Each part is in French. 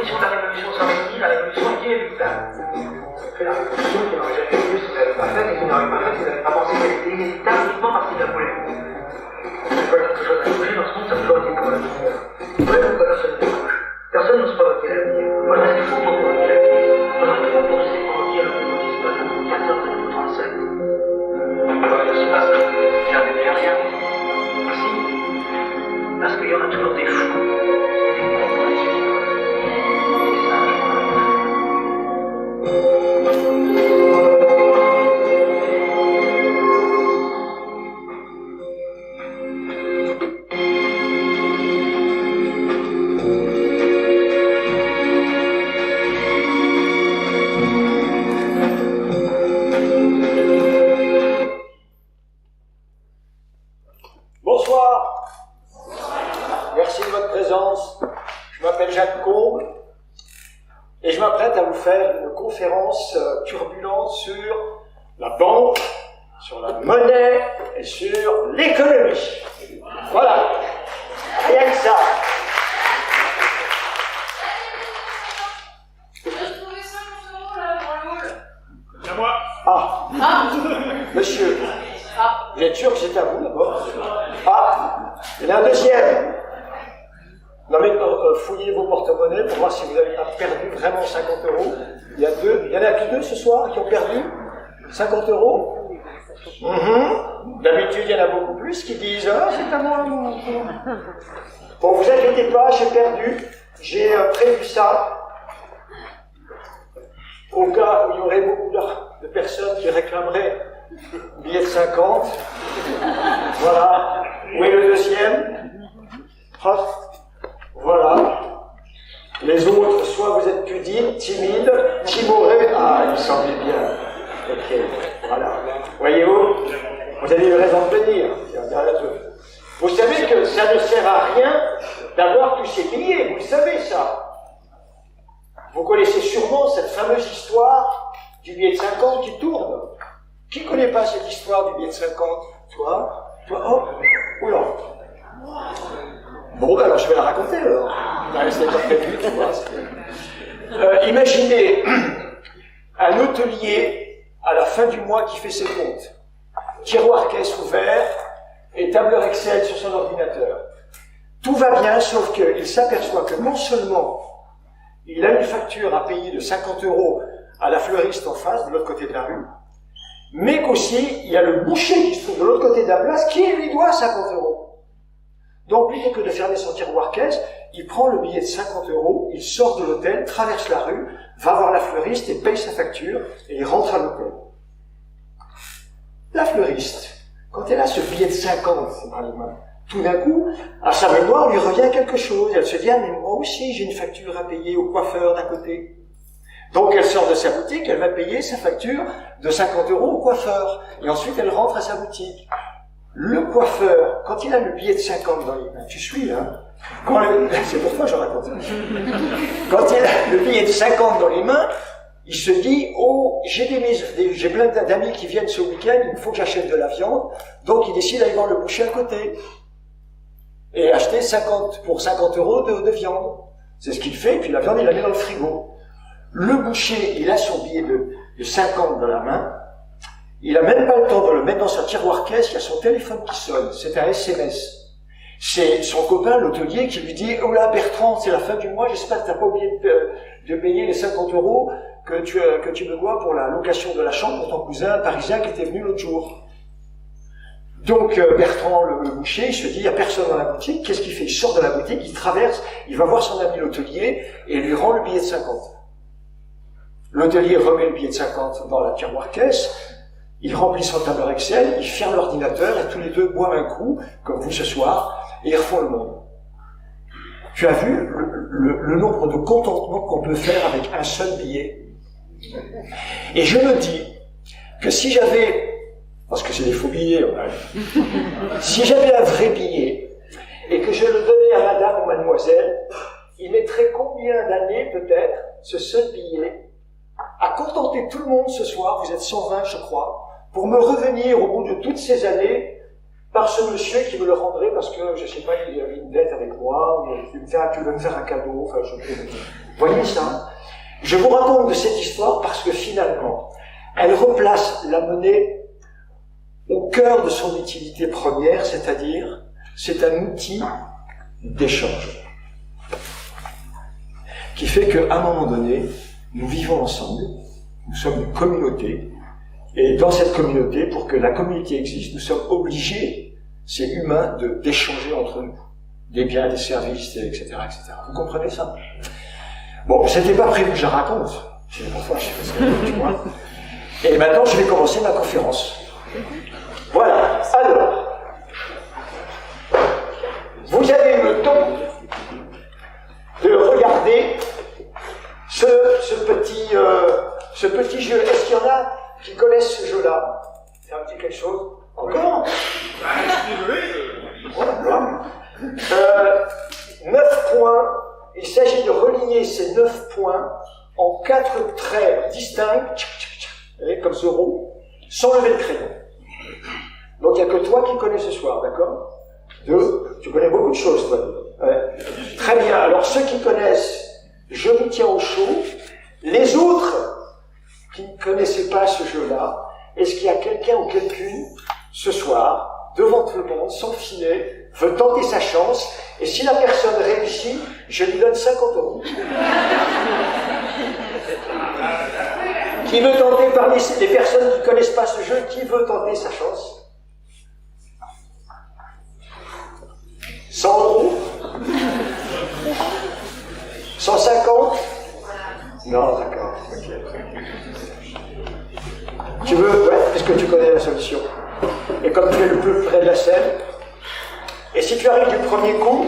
conditions de la révolution sont réunies, la révolution est inéluctable. C'est la révolution qui n'aurait jamais eu si vous n'avez pas fait, et qui n'aurait pas fait si vous n'avez pas pensé qu'elle était inéluctable uniquement parce qu'il la voulait. C'est pas quelque chose à toucher dans ce monde, ça a toujours été comme la lumière. Vous voyez pourquoi personne ne touche. Personne n'ose provoquer l'avenir. Moi, je reste fou pour provoquer l'avenir. Moi, je reste fou pour essayer de provoquer le communisme de 1437. C'est parce que j'avais plus rien. Si. Parce qu'il y aura toujours des fous. Et des cons à suivre. Et ça, Bonsoir. Merci de votre présence. Je m'appelle Jacques Combe et je m'apprête à vous faire une conférence turbulente sur la banque, sur la monnaie et sur l'économie. Voilà. Rien que ça. C'est à moi. Ah. Monsieur. Vous êtes sûr que c'est à vous d'abord? Ah, il y en a un deuxième. Non mais fouillez vos porte-monnaies pour voir si vous n'avez pas perdu vraiment 50 €. Il y en a que deux ce soir qui ont perdu 50 €. D'habitude, il y en a beaucoup plus qui disent « Ah, c'est à moi !» Bon, vous inquiétez pas, j'ai perdu. J'ai prévu ça au cas où il y aurait beaucoup de personnes qui réclameraient billet de 50. Voilà. Où est le deuxième? Hop. Voilà. Les autres, soit vous êtes pudiques, timides, timorés. Ah, il semblait bien. Ok. Voilà. Voyez-vous? Vous avez eu raison de venir. Vous savez que ça ne sert à rien d'avoir tous ces billets. Vous le savez, ça. Vous connaissez sûrement cette fameuse histoire du billet de 50 qui tourne. Qui ne connaît pas cette histoire du billet de 50? Toi, oh, oula. Bon, ben alors je vais la raconter alors. C'était pas prévu, tu vois. Imaginez un hôtelier à la fin du mois qui fait ses comptes. Tiroir caisse ouvert et tableur Excel sur son ordinateur. Tout va bien, sauf qu'il s'aperçoit que non seulement il a une facture à payer de 50 € à la fleuriste en face, de l'autre côté de la rue, mais qu'aussi, il y a le boucher qui se trouve de l'autre côté de la place qui lui doit 50 €. Donc, plutôt que de fermer son tiroir caisse, il prend le billet de 50 €, il sort de l'hôtel, traverse la rue, va voir la fleuriste et paye sa facture, et il rentre à l'hôtel. La fleuriste, quand elle a ce billet de 50 dans les mains, tout d'un coup, à sa mémoire lui revient quelque chose. Elle se dit « Ah, mais moi aussi, j'ai une facture à payer au coiffeur d'à côté. » Donc elle sort de sa boutique, elle va payer sa facture de 50 € au coiffeur. Et ensuite elle rentre à sa boutique. Le coiffeur, quand il a le billet de 50 dans les mains, tu suis hein? C'est pour toi que je raconte. Quand il a le billet de 50 dans les mains, il se dit « Oh, j'ai plein d'amis qui viennent ce week-end, il faut que j'achète de la viande. » Donc il décide d'aller voir le boucher à côté. Et acheter 50 € de viande. C'est ce qu'il fait, et puis la viande il la met dans le frigo. Le boucher, il a son billet de 50 dans la main, il n'a même pas le temps de le mettre dans son tiroir caisse, il y a son téléphone qui sonne, c'est un SMS. C'est son copain, l'hôtelier, qui lui dit « Oh là Bertrand, c'est la fin du mois, j'espère que tu n'as pas oublié de payer les 50 € que tu me dois pour la location de la chambre pour ton cousin parisien qui était venu l'autre jour. » Donc Bertrand, le boucher, il se dit « Il n'y a personne dans la boutique, qu'est-ce qu'il fait ?» Il sort de la boutique, il traverse, il va voir son ami l'hôtelier et lui rend le billet de 50. L'hôtelier remet le billet de 50 dans la tiroir caisse, il remplit son tableur Excel, il ferme l'ordinateur et tous les deux boivent un coup, comme vous ce soir, et ils refont le monde. Tu as vu le nombre de contentements qu'on peut faire avec un seul billet? Et je me dis que si j'avais, parce que c'est des faux billets, si j'avais un vrai billet et que je le donnais à madame ou mademoiselle, il mettrait combien d'années peut-être ce seul billet à contenter tout le monde ce soir, vous êtes 120 je crois, pour me revenir au bout de toutes ces années par ce monsieur qui me le rendrait parce que, je sais pas, il avait une dette avec moi, ou tu veux me faire un cadeau, enfin, vous voyez ça? Je vous raconte de cette histoire parce que finalement, elle replace la monnaie au cœur de son utilité première, c'est-à-dire, c'est un outil d'échange. Qui fait qu'à un moment donné, nous vivons ensemble, nous sommes une communauté, et dans cette communauté, pour que la communauté existe, nous sommes obligés, c'est humain, d'échanger entre nous, des biens, des services, etc., etc. Vous comprenez ça? Bon, c'était pas prévu que je la raconte, c'est parfois je fais ce que tu vois. Et maintenant, je vais commencer ma conférence. Voilà, alors, vous avez eu le temps de regarder ce petit jeu. Est-ce qu'il y en a qui connaissent ce jeu-là? C'est un petit quelque chose? Encore? 9 points. Il s'agit de relier ces 9 points en 4 traits distincts, comme ce rond, sans lever le crayon. Donc il n'y a que toi qui connais ce soir, d'accord? Tu connais beaucoup de choses, toi. Ouais. Très bien. Alors ceux qui connaissent, je vous tiens au chaud. Les autres qui ne connaissaient pas ce jeu-là, est-ce qu'il y a quelqu'un ou quelqu'une ce soir, devant tout le monde, sans filet, veut tenter sa chance, et si la personne réussit, je lui donne 50 €. Qui veut tenter parmi les personnes qui ne connaissent pas ce jeu, qui veut tenter sa chance? 100 €? 150? Non, d'accord. Okay. Tu veux? Ouais, est-ce que tu connais la solution? Et comme tu es le plus près de la scène, et si tu arrives du premier coup,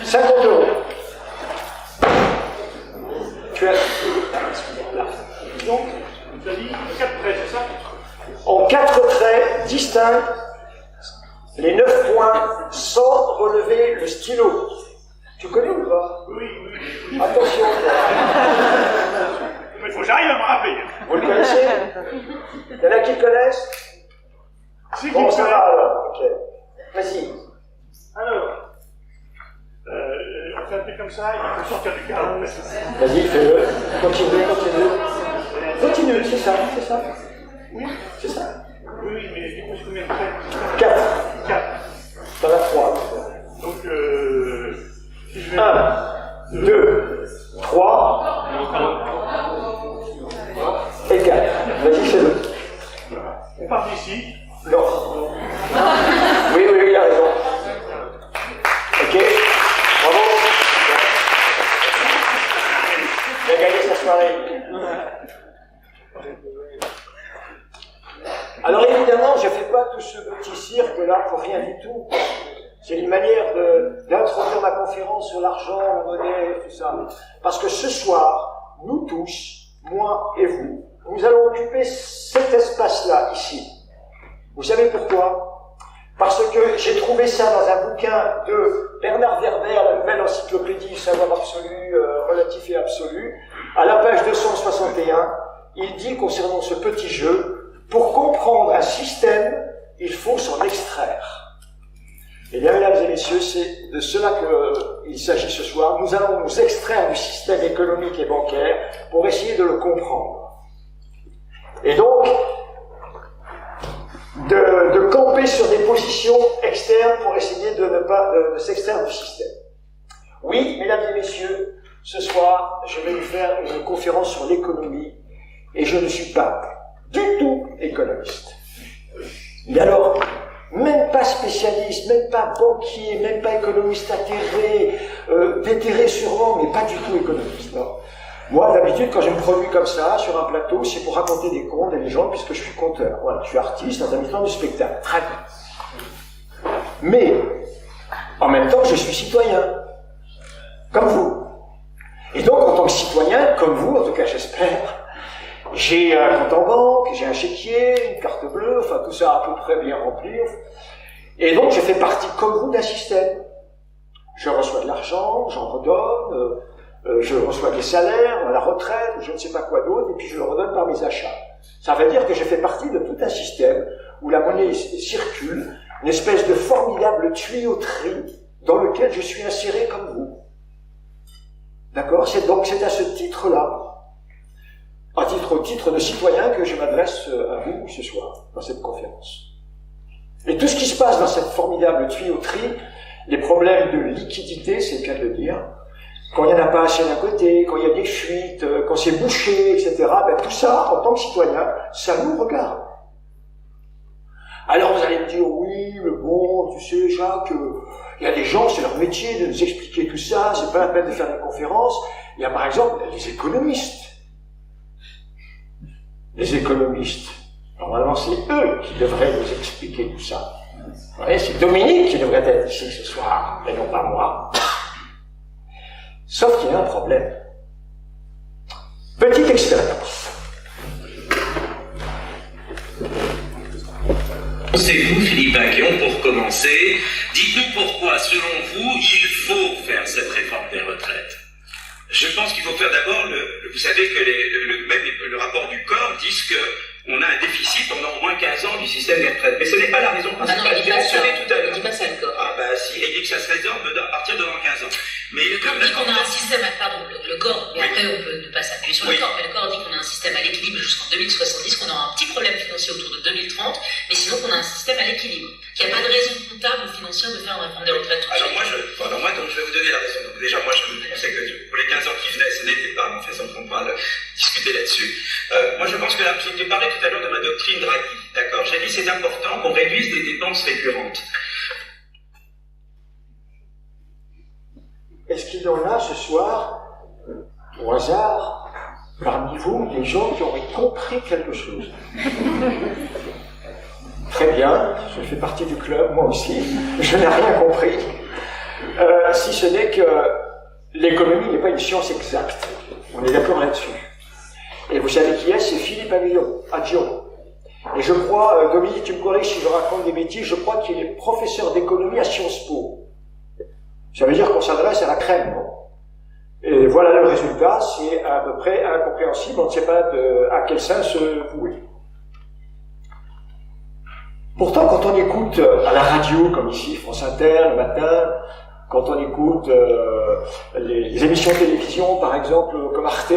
50 €. Tu as... Donc, tu as dit 4 traits, c'est ça? En 4 traits distincts, les 9 points sans relever le stylo. Tu connais ou pas? Oui. Attention. Mais il faut que j'arrive à me rappeler. Vous le connaissez? Il y en a qui le connaissent? Si, Bon, ça va alors. Ok. Vas-y. Alors, on fait un truc comme ça, il faut sortir du cadre. Vas-y, fais-le. Continue, c'est ça. Oui, c'est ça. Oui, mais il faut combien de traits? 4. 4. T'en as 3. Donc, si je vais... 1, 2, 3 et 4. Vas-y, fais-le. On part d'ici. Non. Oui, il a raison. Ok. Bravo. Il a gagné sa soirée. Alors évidemment, je ne fais pas tout ce petit cirque-là pour rien du tout. C'est une manière d'introduire ma conférence sur l'argent, la monnaie, tout ça. Parce que ce soir, nous tous, moi et vous, nous allons occuper cet espace-là, ici. Vous savez pourquoi? Parce que j'ai trouvé ça dans un bouquin de Bernard Werber, la nouvelle encyclopédie du savoir absolu, relatif et absolu. À la page 261, il dit concernant ce petit jeu, pour comprendre un système, il faut s'en extraire. Eh bien, mesdames et messieurs, c'est de cela qu'il s'agit ce soir. Nous allons nous extraire du système économique et bancaire pour essayer de le comprendre. Et donc, de camper sur des positions externes pour essayer de s'extraire du système. Oui, mesdames et messieurs, ce soir, je vais vous faire une conférence sur l'économie et je ne suis pas du tout économiste. Mais alors, même pas spécialiste, même pas banquier, même pas économiste atterré, déterré sûrement, mais pas du tout économiste. Non. Moi, d'habitude, quand je me produis comme ça, sur un plateau, c'est pour raconter des contes et des gens, puisque je suis conteur. Voilà, je suis artiste dans un mi-temps du spectacle. Très bien. Mais, en même temps, je suis citoyen. Comme vous. Et donc, en tant que citoyen, comme vous, en tout cas, j'espère, j'ai un compte en banque, j'ai un chéquier, une carte bleue, enfin, tout ça à peu près bien rempli. Et donc, je fais partie, comme vous, d'un système. Je reçois de l'argent, j'en redonne, je reçois des salaires, la retraite, je ne sais pas quoi d'autre, et puis je le redonne par mes achats. Ça veut dire que je fais partie de tout un système où la monnaie circule, une espèce de formidable tuyauterie dans lequel je suis inséré comme vous. D'accord? C'est à ce titre-là, au titre de citoyen, que je m'adresse à vous ce soir, dans cette conférence. Et tout ce qui se passe dans cette formidable tuyauterie, les problèmes de liquidité, c'est le cas de le dire, quand il n'y en a pas assez d'un côté, quand il y a des fuites, quand c'est bouché, etc., ben, tout ça, en tant que citoyen, ça nous regarde. Alors vous allez me dire, oui, mais bon, tu sais, Jacques, il y a des gens, c'est leur métier de nous expliquer tout ça, c'est pas la peine de faire des conférences. Il y a par exemple les économistes. Les économistes, normalement c'est eux qui devraient nous expliquer tout ça. Vous voyez, c'est Dominique qui devrait être ici ce soir, mais non pas moi. Sauf qu'il y a un problème. Petite expérience. C'est vous, Philippe Aghion, pour commencer. Dites-nous pourquoi, selon vous, il faut faire cette réforme des retraites. Je pense qu'il faut faire d'abord vous savez que même le rapport du corps disent que on a un déficit pendant au moins 15 ans du système des retraites. Mais ce n'est pas la raison principale. Ah non, il dit pas ça. Tout à l'heure. Il dit pas ça, le corps. Ah bah si, il dit que ça se résorbe à partir de dans 15 ans. Mais le corps dit qu'on a un système, pardon, le corps, mais après on peut ne pas s'appuyer sur le corps, mais le corps dit qu'on a un système à l'équilibre jusqu'en 2070, qu'on aura un petit problème financier autour de 2030, mais sinon qu'on a un système à l'équilibre. Qu'il n'y a pas de raison comptable ou financière de faire une réforme des retraites tout de suite. Alors moi, donc, je vais vous donner la raison. Donc, déjà, moi, je pensais que pour les 15 ans qui venaient, ce n'était pas, en fait, on pourra discuter là-dessus. Moi, je pense que là, j'ai parlé tout à l'heure de ma doctrine Draghi, d'accord? J'ai dit c'est important qu'on réduise des dépenses récurrentes. Est-ce qu'il y en a ce soir, au hasard, parmi vous, des gens qui auraient compris quelque chose? Très bien, je fais partie du club, moi aussi, je n'ai rien compris. Si ce n'est que l'économie n'est pas une science exacte. On est d'accord là-dessus. Et vous savez qui est? C'est Philippe Aghion. Et je crois, Dominique, tu me corriges si je raconte des bêtises, je crois qu'il est professeur d'économie à Sciences Po. Ça veut dire qu'on s'adresse à la crème, non? Et voilà le résultat, c'est à peu près incompréhensible, on ne sait pas à quel sein se vouer. Pourtant, quand on écoute à la radio, comme ici, France Inter, le matin, quand on écoute les émissions de télévision, par exemple, comme Arte,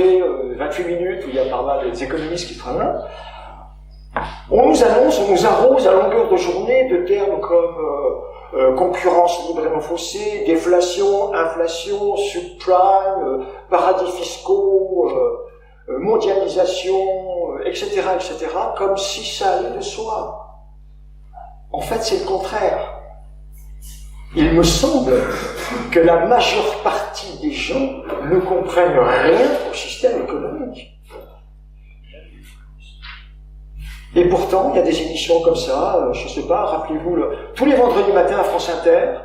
28 minutes, où il y a pas mal des économistes qui travaillent là, on nous annonce, on nous arrose à longueur de journée de termes comme concurrence librement faussée, déflation, inflation, subprime, paradis fiscaux, mondialisation, etc., comme si ça allait de soi. En fait, c'est le contraire. Il me semble que la majeure partie des gens ne comprennent rien au système économique. Et pourtant, il y a des émissions comme ça, je ne sais pas, rappelez-vous, tous les vendredis matins à France Inter,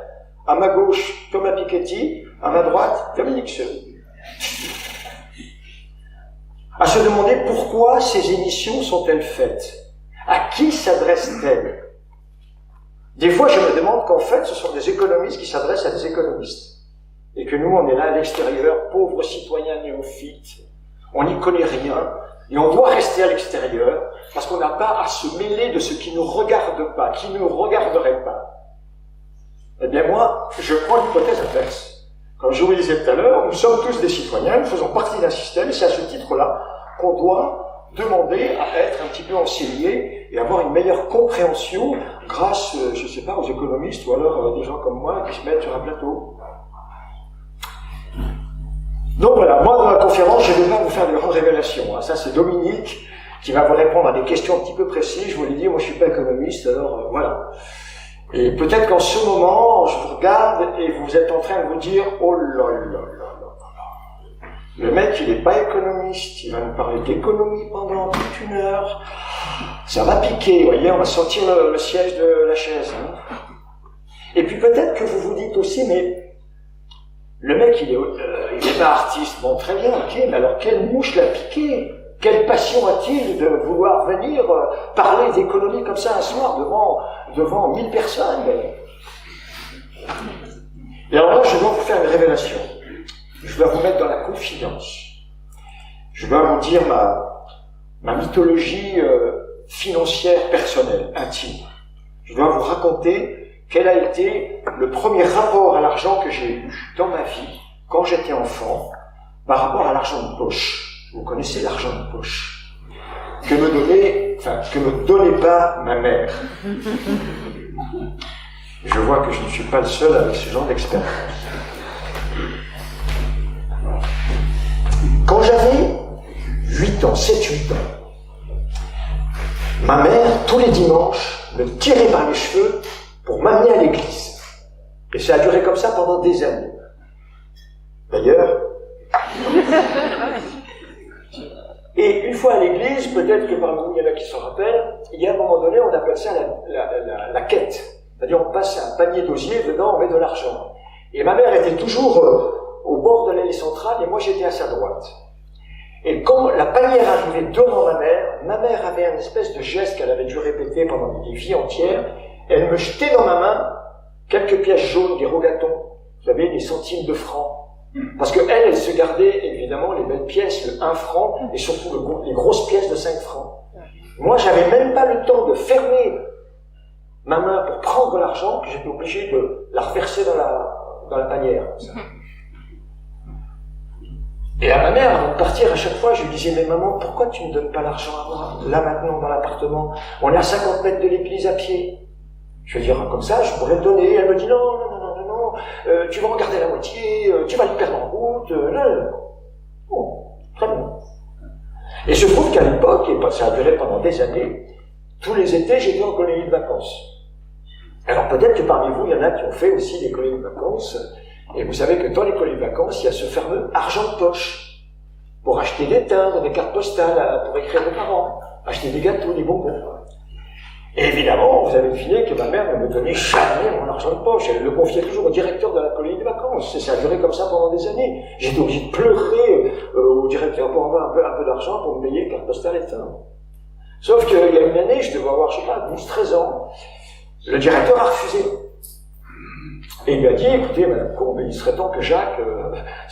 à ma gauche, Thomas Piketty, à ma droite, Dominique Seuil. À se demander pourquoi ces émissions sont-elles faites? À qui s'adressent-elles? Des fois, je me demande qu'en fait, ce sont des économistes qui s'adressent à des économistes. Et que nous, on est là à l'extérieur, pauvres citoyens néophytes. On n'y connaît rien. Et on doit rester à l'extérieur, parce qu'on n'a pas à se mêler de ce qui ne nous regarde pas, qui ne nous regarderait pas. Eh bien moi, je prends l'hypothèse inverse. Comme je vous le disais tout à l'heure, nous sommes tous des citoyens, nous faisons partie d'un système, et c'est à ce titre-là qu'on doit demander à être un petit peu enseignés et avoir une meilleure compréhension grâce, je ne sais pas, aux économistes ou alors des gens comme moi qui se mettent sur un plateau. Donc voilà, moi dans la conférence, je ne vais pas vous faire de grandes révélations. Ça c'est Dominique qui va vous répondre à des questions un petit peu précises. Je vous l'ai dit, moi je suis pas économiste, alors voilà. Et peut-être qu'en ce moment, je vous regarde et vous êtes en train de vous dire, oh là là là là. Le mec, il n'est pas économiste, il va nous parler d'économie pendant toute une heure. Ça va piquer, vous voyez, on va sortir le siège de la chaise. Hein. Et puis peut-être que vous vous dites aussi, mais le mec, il est pas artiste. Bon, très bien, ok, mais alors quelle mouche l'a piqué? Quelle passion a-t-il de vouloir venir parler d'économie comme ça un soir devant 1000 personnes? Et alors là, je dois vous faire une révélation. Je dois vous mettre dans la confidence. Je dois vous dire ma mythologie financière personnelle, intime. je dois vous raconter quel a été le premier rapport à l'argent que j'ai eu dans ma vie, quand j'étais enfant, par rapport à l'argent de poche. Vous connaissez l'argent de poche que me donnait pas ma mère. Je vois que je ne suis pas le seul avec ce genre d'expérience. Quand j'avais 8 ans, 7-8 ans, ma mère, tous les dimanches, me tirait par les cheveux pour m'amener à l'église. Et ça a duré comme ça pendant des années. D'ailleurs, et une fois à l'église, peut-être que parmi vous, il y en a qui s'en rappellent, il y a un moment donné, on appelle ça la quête. C'est-à-dire, on passe un panier d'osier, dedans, on met de l'argent. Et ma mère était toujours au bord de l'allée centrale, et moi, j'étais à sa droite. Et quand la panière arrivait devant ma mère avait un espèce de geste qu'elle avait dû répéter pendant des vies entières. Elle me jetait dans ma main quelques pièces jaunes, des rogatons, vous savez, des centimes de francs. Parce que elle se gardait évidemment les belles pièces, le 1 franc, et surtout les grosses pièces de 5 francs. Moi, j'avais même pas le temps de fermer ma main pour prendre l'argent, que j'étais obligé de la reverser dans la panière. Comme ça. Et à ma mère, avant de partir, à chaque fois, je lui disais, mais maman, pourquoi tu ne donnes pas l'argent à moi, là maintenant, dans l'appartement? On est à 50 mètres de l'église à pied. Je veux dire, comme ça, je pourrais te donner. Elle me dit, non, tu vas en garder la moitié, tu vas le perdre en route, non. Bon, très bien. Et je trouve qu'à l'époque, et ça a duré pendant des années, tous les étés, j'étais en colonie de vacances. Alors peut-être que parmi vous, il y en a qui ont fait aussi des colonies de vacances, et vous savez que dans les colonies de vacances, il y a ce fameux argent de poche, pour acheter des timbres, des cartes postales, pour écrire aux parents, acheter des gâteaux, des bonbons. Et évidemment, vous avez deviné que ma mère ne me donnait jamais mon argent de poche. Elle le confiait toujours au directeur de la colonie de vacances. Et ça a duré comme ça pendant des années. J'étais obligé de pleurer au directeur pour avoir un peu d'argent pour me payer carte postale et timbres. Sauf qu'il y a une année, je devais avoir, je sais pas, 12-13 ans, le directeur a refusé. Et il lui a dit, écoutez, Madame Courbe, il serait temps que Jacques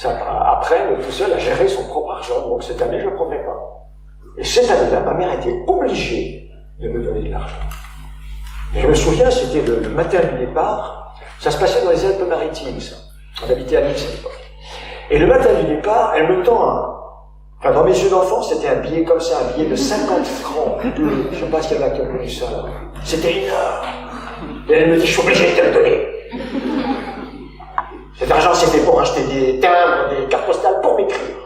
apprenne tout seul à gérer son propre argent. Donc cette année, je ne le prendrai pas. Et cette année-là, ma mère était obligée de me donner de l'argent. Et je me souviens, c'était le matin du départ, ça se passait dans les Alpes-Maritimes, ça. On habitait à Nice à l'époque. Et le matin du départ, elle me tend dans mes yeux d'enfant, c'était un billet comme ça, un billet de 50 francs. Je ne sais pas s'il y en a qui ont connu ça, là. C'était énorme. Et elle me dit, je suis obligé de te le donner. Cet argent, c'était pour acheter des timbres, des cartes postales pour m'écrire.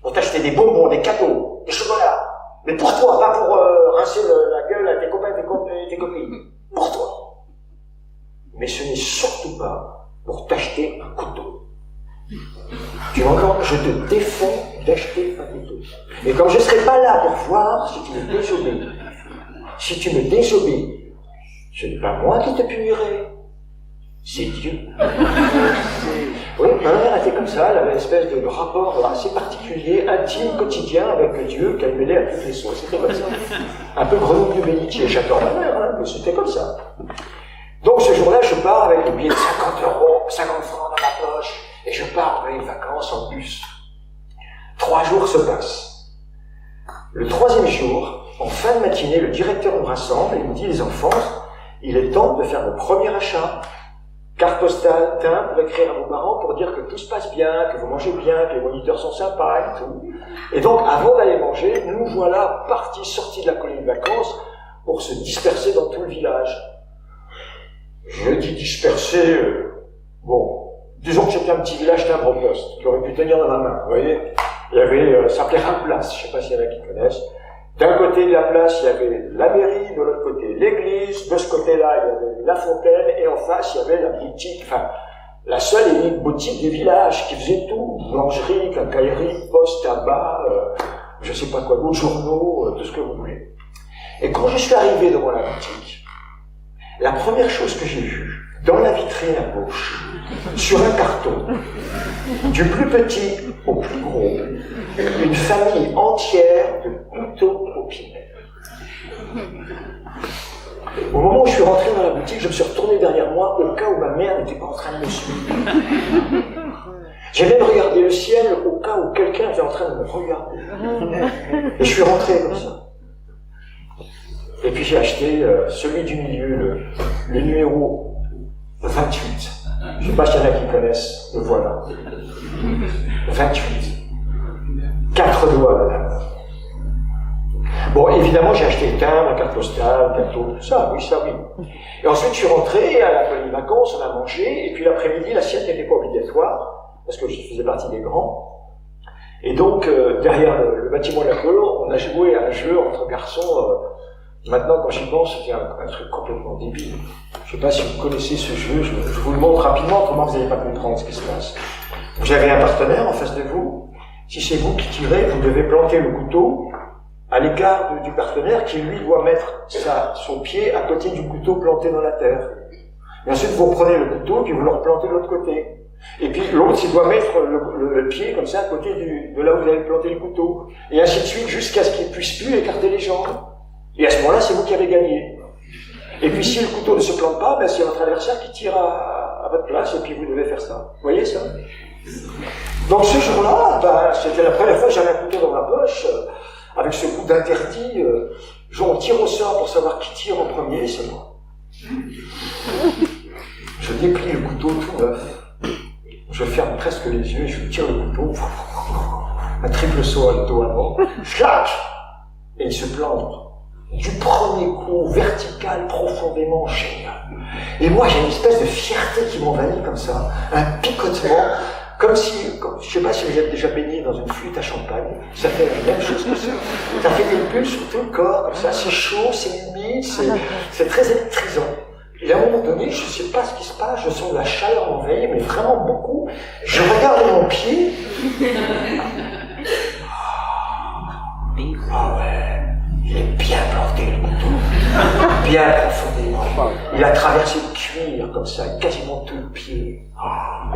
Pour t'acheter des bonbons, des cadeaux, des chocolats. Mais pour toi, pas pour rincer la gueule à tes copains et tes copines. Pour toi. Mais ce n'est surtout pas pour t'acheter un couteau. Tu vois encore, je te défends d'acheter un couteau. Et comme je ne serai pas là pour voir si tu me désobéis, ce n'est pas moi qui te punirai, c'est Dieu. Oui, ma mère était comme ça, elle avait une espèce de rapport assez particulier, intime, quotidien avec Dieu, qu'elle mêlait à toutes les sauces. C'était comme ça. Un peu grenouille de bénitier. J'adore ma mère, hein, mais c'était comme ça. Donc ce jour-là, je pars avec le billet de 50 francs dans ma poche, et je pars dans les vacances en bus. 3 jours se passent. Le 3e jour, en fin de matinée, le directeur nous rassemble et nous dit, les enfants, il est temps de faire le premier achat. Carte postale, timbre pour écrire à vos parents pour dire que tout se passe bien, que vous mangez bien, que les moniteurs sont sympas et tout. Et donc, avant d'aller manger, nous voilà sortis de la colonie de vacances pour se disperser dans tout le village. Je dis disperser, disons que c'était un petit village timbre-poste, qui aurait pu tenir dans la main, vous voyez. Il y avait, ça s'appelait Ramplace, je ne sais pas s'il y en a qui connaissent. D'un côté de la place, il y avait la mairie, de l'autre côté l'église, de ce côté-là, il y avait la fontaine, et en face, il y avait la boutique, la seule et unique boutique du village qui faisait tout. Boulangerie, quincaillerie, poste, tabac, je sais pas quoi d'autre, journaux, tout ce que vous voulez. Et quand je suis arrivé devant la boutique, la première chose que j'ai vue, dans la vitrine à gauche, sur un carton, du plus petit au plus gros, une famille entière de couteaux au pied. Au moment où je suis rentré dans la boutique, je me suis retourné derrière moi au cas où ma mère n'était pas en train de me suivre. J'ai même regardé le ciel au cas où quelqu'un était en train de me regarder. Et je suis rentré comme ça. Et puis j'ai acheté celui du milieu, le numéro 28. Je ne sais pas s'il y en a qui connaissent, le voilà. 28. 4 doigts, madame. Bon, évidemment, j'ai acheté le timbre, carte postale, gâteau, tout ça, oui, ça, oui. Et ensuite, je suis rentré à la colonie de vacances, on a mangé, et puis l'après-midi, l'assiette n'était pas obligatoire, parce que je faisais partie des grands. Et donc, derrière le bâtiment de la colo, on a joué à un jeu entre garçons. Maintenant, quand j'y pense, c'était un truc complètement débile. Je sais pas si vous connaissez ce jeu, je vous le montre rapidement, autrement vous n'allez pas comprendre ce qui se passe. Vous avez un partenaire en face de vous. Si c'est vous qui tirez, vous devez planter le couteau à l'écart du partenaire qui, lui, doit mettre son pied à côté du couteau planté dans la terre. Et ensuite, vous prenez le couteau et puis vous le replantez de l'autre côté. Et puis l'autre, il doit mettre le pied comme ça à côté de là où vous avez planté le couteau. Et ainsi de suite, jusqu'à ce qu'il ne puisse plus écarter les jambes. Et à ce moment-là, c'est vous qui avez gagné. Et puis si le couteau ne se plante pas, ben, c'est votre adversaire qui tire à votre place et puis vous devez faire ça. Vous voyez ça? Donc ce jour-là, ben, c'était la première fois que j'avais un couteau dans ma poche, avec ce goût d'interdit. On tire au sort pour savoir qui tire en premier, c'est moi. Je déplie le couteau tout neuf. Je ferme presque les yeux et je tire le couteau. Un triple saut à dos avant. Schlac! Et il se plante. Du premier coup, vertical, profondément génial. Et moi, j'ai une espèce de fierté qui m'envahit comme ça. Un picotement. Comme si, je sais pas si vous êtes déjà baigné dans une flûte à champagne, ça fait la même chose que ça. Ça fait des bulles sur tout le corps, comme ça, c'est chaud, c'est humide, c'est très électrisant. Et à un moment donné, je sais pas ce qui se passe, je sens de la chaleur m'envahir, mais vraiment beaucoup. Je regarde mon pied. Ah ouais, il est bien planté le couteau, bien profondément. Il a traversé le cuir comme ça, quasiment tout le pied.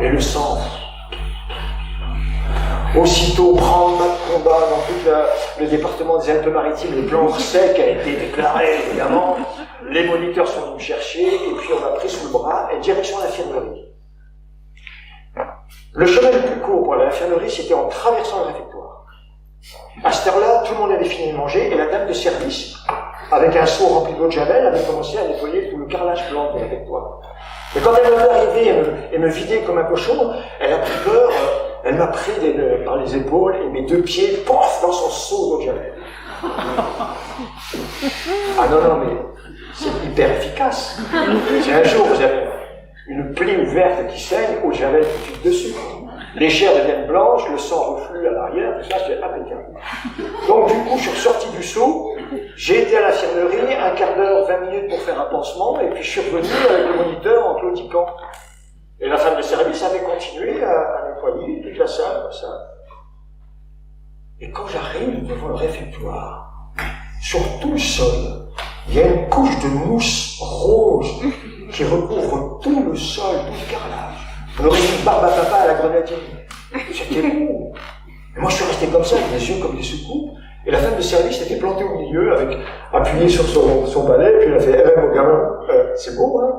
Et le sang. Aussitôt, prendre de combat dans tout le département des Alpes-Maritimes, le plan sec a été déclaré, évidemment. Les moniteurs sont venus me chercher, et puis on m'a pris sous le bras, et direction l'infirmerie. Le chemin le plus court pour aller à l'infirmerie, c'était en traversant le réfectoire. À cette heure-là, tout le monde avait fini de manger, et la dame de service, avec un seau rempli d'eau de javel, avait commencé à nettoyer tout le carrelage blanc du réfectoire. Et quand elle m'a vu arriver et me vider comme un cochon, elle a pris peur, elle m'a pris par les épaules et mes deux pieds, pof, dans son seau d'eau de javel. Ah non, mais c'est hyper efficace. Si un jour vous avez une plaie ouverte qui saigne, eau de javel tout de suite dessus. Les chairs deviennent blanches, le sang reflue à l'arrière, tout ça c'est impeccable. Donc du coup, je suis ressorti du seau, j'ai été à l'infirmerie, un quart d'heure, 20 minutes pour faire un pansement, et puis je suis revenu avec le moniteur en claudiquant. Et la femme de service avait continué à nettoyer toute la salle, comme ça. Et quand j'arrive devant le réfectoire, sur tout le sol, il y a une couche de mousse rose qui recouvre tout le sol, tout le carrelage. On aurait dit une barbe à papa à la grenadine. C'était beau. Et moi je suis resté comme ça, avec les yeux comme des soucoupes, et la femme de service était plantée au milieu, appuyée sur son balai, et puis elle a fait, mon gamin, c'est beau, hein?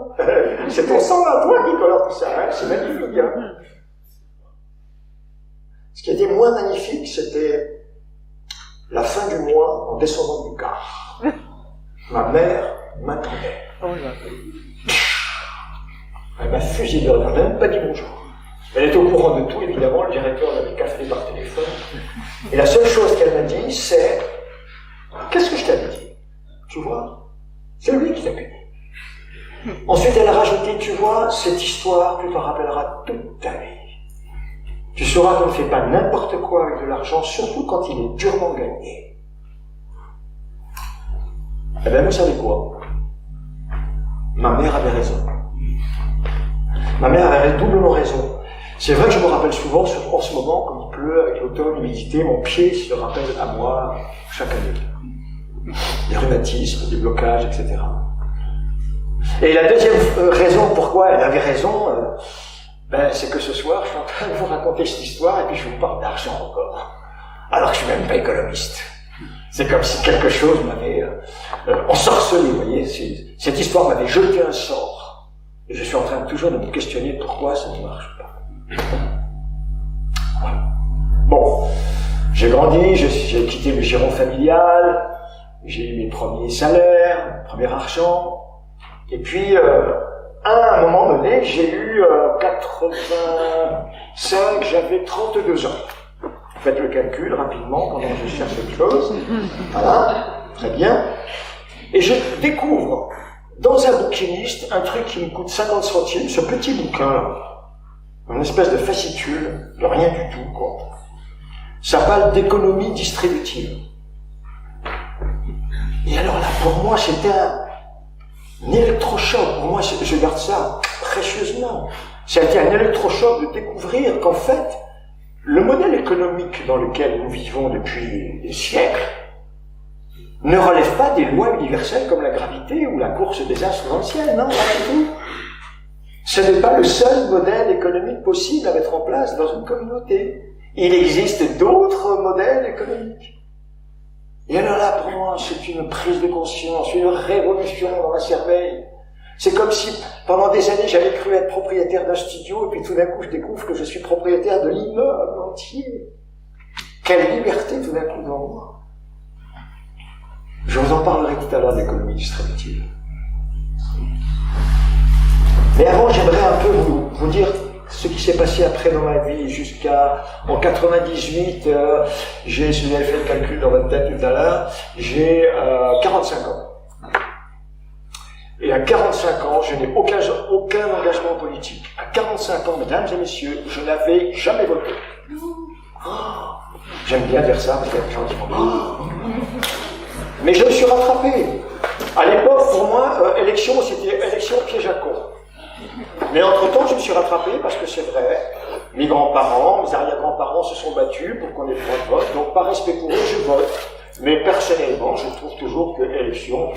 C'est ton sang à toi qui colore tout ça, hein? C'est magnifique, hein? Ce qui était moins magnifique, c'était la fin du mois en descendant du car. Ma mère m'attendait. Elle m'a fusillé de rien, même pas dit bonjour. Elle était au courant de tout, évidemment, le directeur l'avait café par téléphone. Et la seule chose qu'elle m'a dit, c'est « Qu'est-ce que je t'avais dit ?» Tu vois, c'est lui qui t'a puni. Ensuite, elle a rajouté « Tu vois, cette histoire, tu t'en rappelleras toute ta vie. Tu sauras qu'on ne fait pas n'importe quoi avec de l'argent, surtout quand il est durement gagné. » Eh bien, vous savez quoi? Ma mère avait raison. Ma mère avait doublement raison. C'est vrai que je me rappelle souvent, en ce moment, comme il pleut, avec l'automne, l'humidité, mon pied se rappelle à moi chaque année. Des rhumatismes, des blocages, etc. Et la deuxième raison pourquoi elle avait raison, c'est que ce soir, je suis en train de vous raconter cette histoire et puis je vous parle d'argent encore. Alors que je suis même pas économiste. C'est comme si quelque chose m'avait ensorcelé, vous voyez. Cette histoire m'avait jeté un sort. Et je suis en train toujours de me questionner pourquoi ça ne marche pas. Voilà. Bon, j'ai grandi, j'ai quitté le giron familial, j'ai eu mes premiers salaires, mon premier argent, et puis à un moment donné, j'ai eu 85, j'avais 32 ans. Faites le calcul rapidement pendant que je cherche quelque chose. Voilà, très bien. Et je découvre dans un bouquiniste un truc qui me coûte 50 centimes, ce petit bouquin là, une espèce de fascicule, de rien du tout, quoi. Ça parle d'économie distributive. Et alors là, pour moi, c'était un électrochoc. Pour moi, je garde ça précieusement. Ça a été un électrochoc de découvrir qu'en fait, le modèle économique dans lequel nous vivons depuis des siècles ne relève pas des lois universelles comme la gravité ou la course des astres dans le ciel, non, pas du tout. Ce n'est pas le seul modèle économique possible à mettre en place dans une communauté. Il existe d'autres modèles économiques. Et alors là, pour moi, c'est une prise de conscience, une révolution dans ma cervelle. C'est comme si, pendant des années, j'avais cru être propriétaire d'un studio, et puis tout d'un coup, je découvre que je suis propriétaire de l'immeuble entier. Quelle liberté, tout d'un coup, dans moi. Je vous en parlerai tout à l'heure de l'économie distributive. Mais avant, j'aimerais un peu vous dire ce qui s'est passé après dans ma vie en 98, si vous avez fait le calcul dans votre tête tout à l'heure, j'ai 45 ans. Et à 45 ans, je n'ai aucun engagement politique. À 45 ans, mesdames et messieurs, je n'avais jamais voté. J'aime bien dire ça, parce qu'il y a des gens qui font mais je me suis rattrapé. À l'époque, pour moi, élection, c'était élection piège à con. Mais entre-temps, je me suis rattrapé parce que c'est vrai, mes grands-parents, mes arrière-grands-parents se sont battus pour qu'on ait le droit de vote, donc par respect pour eux, je vote. Mais personnellement, je trouve toujours que élection...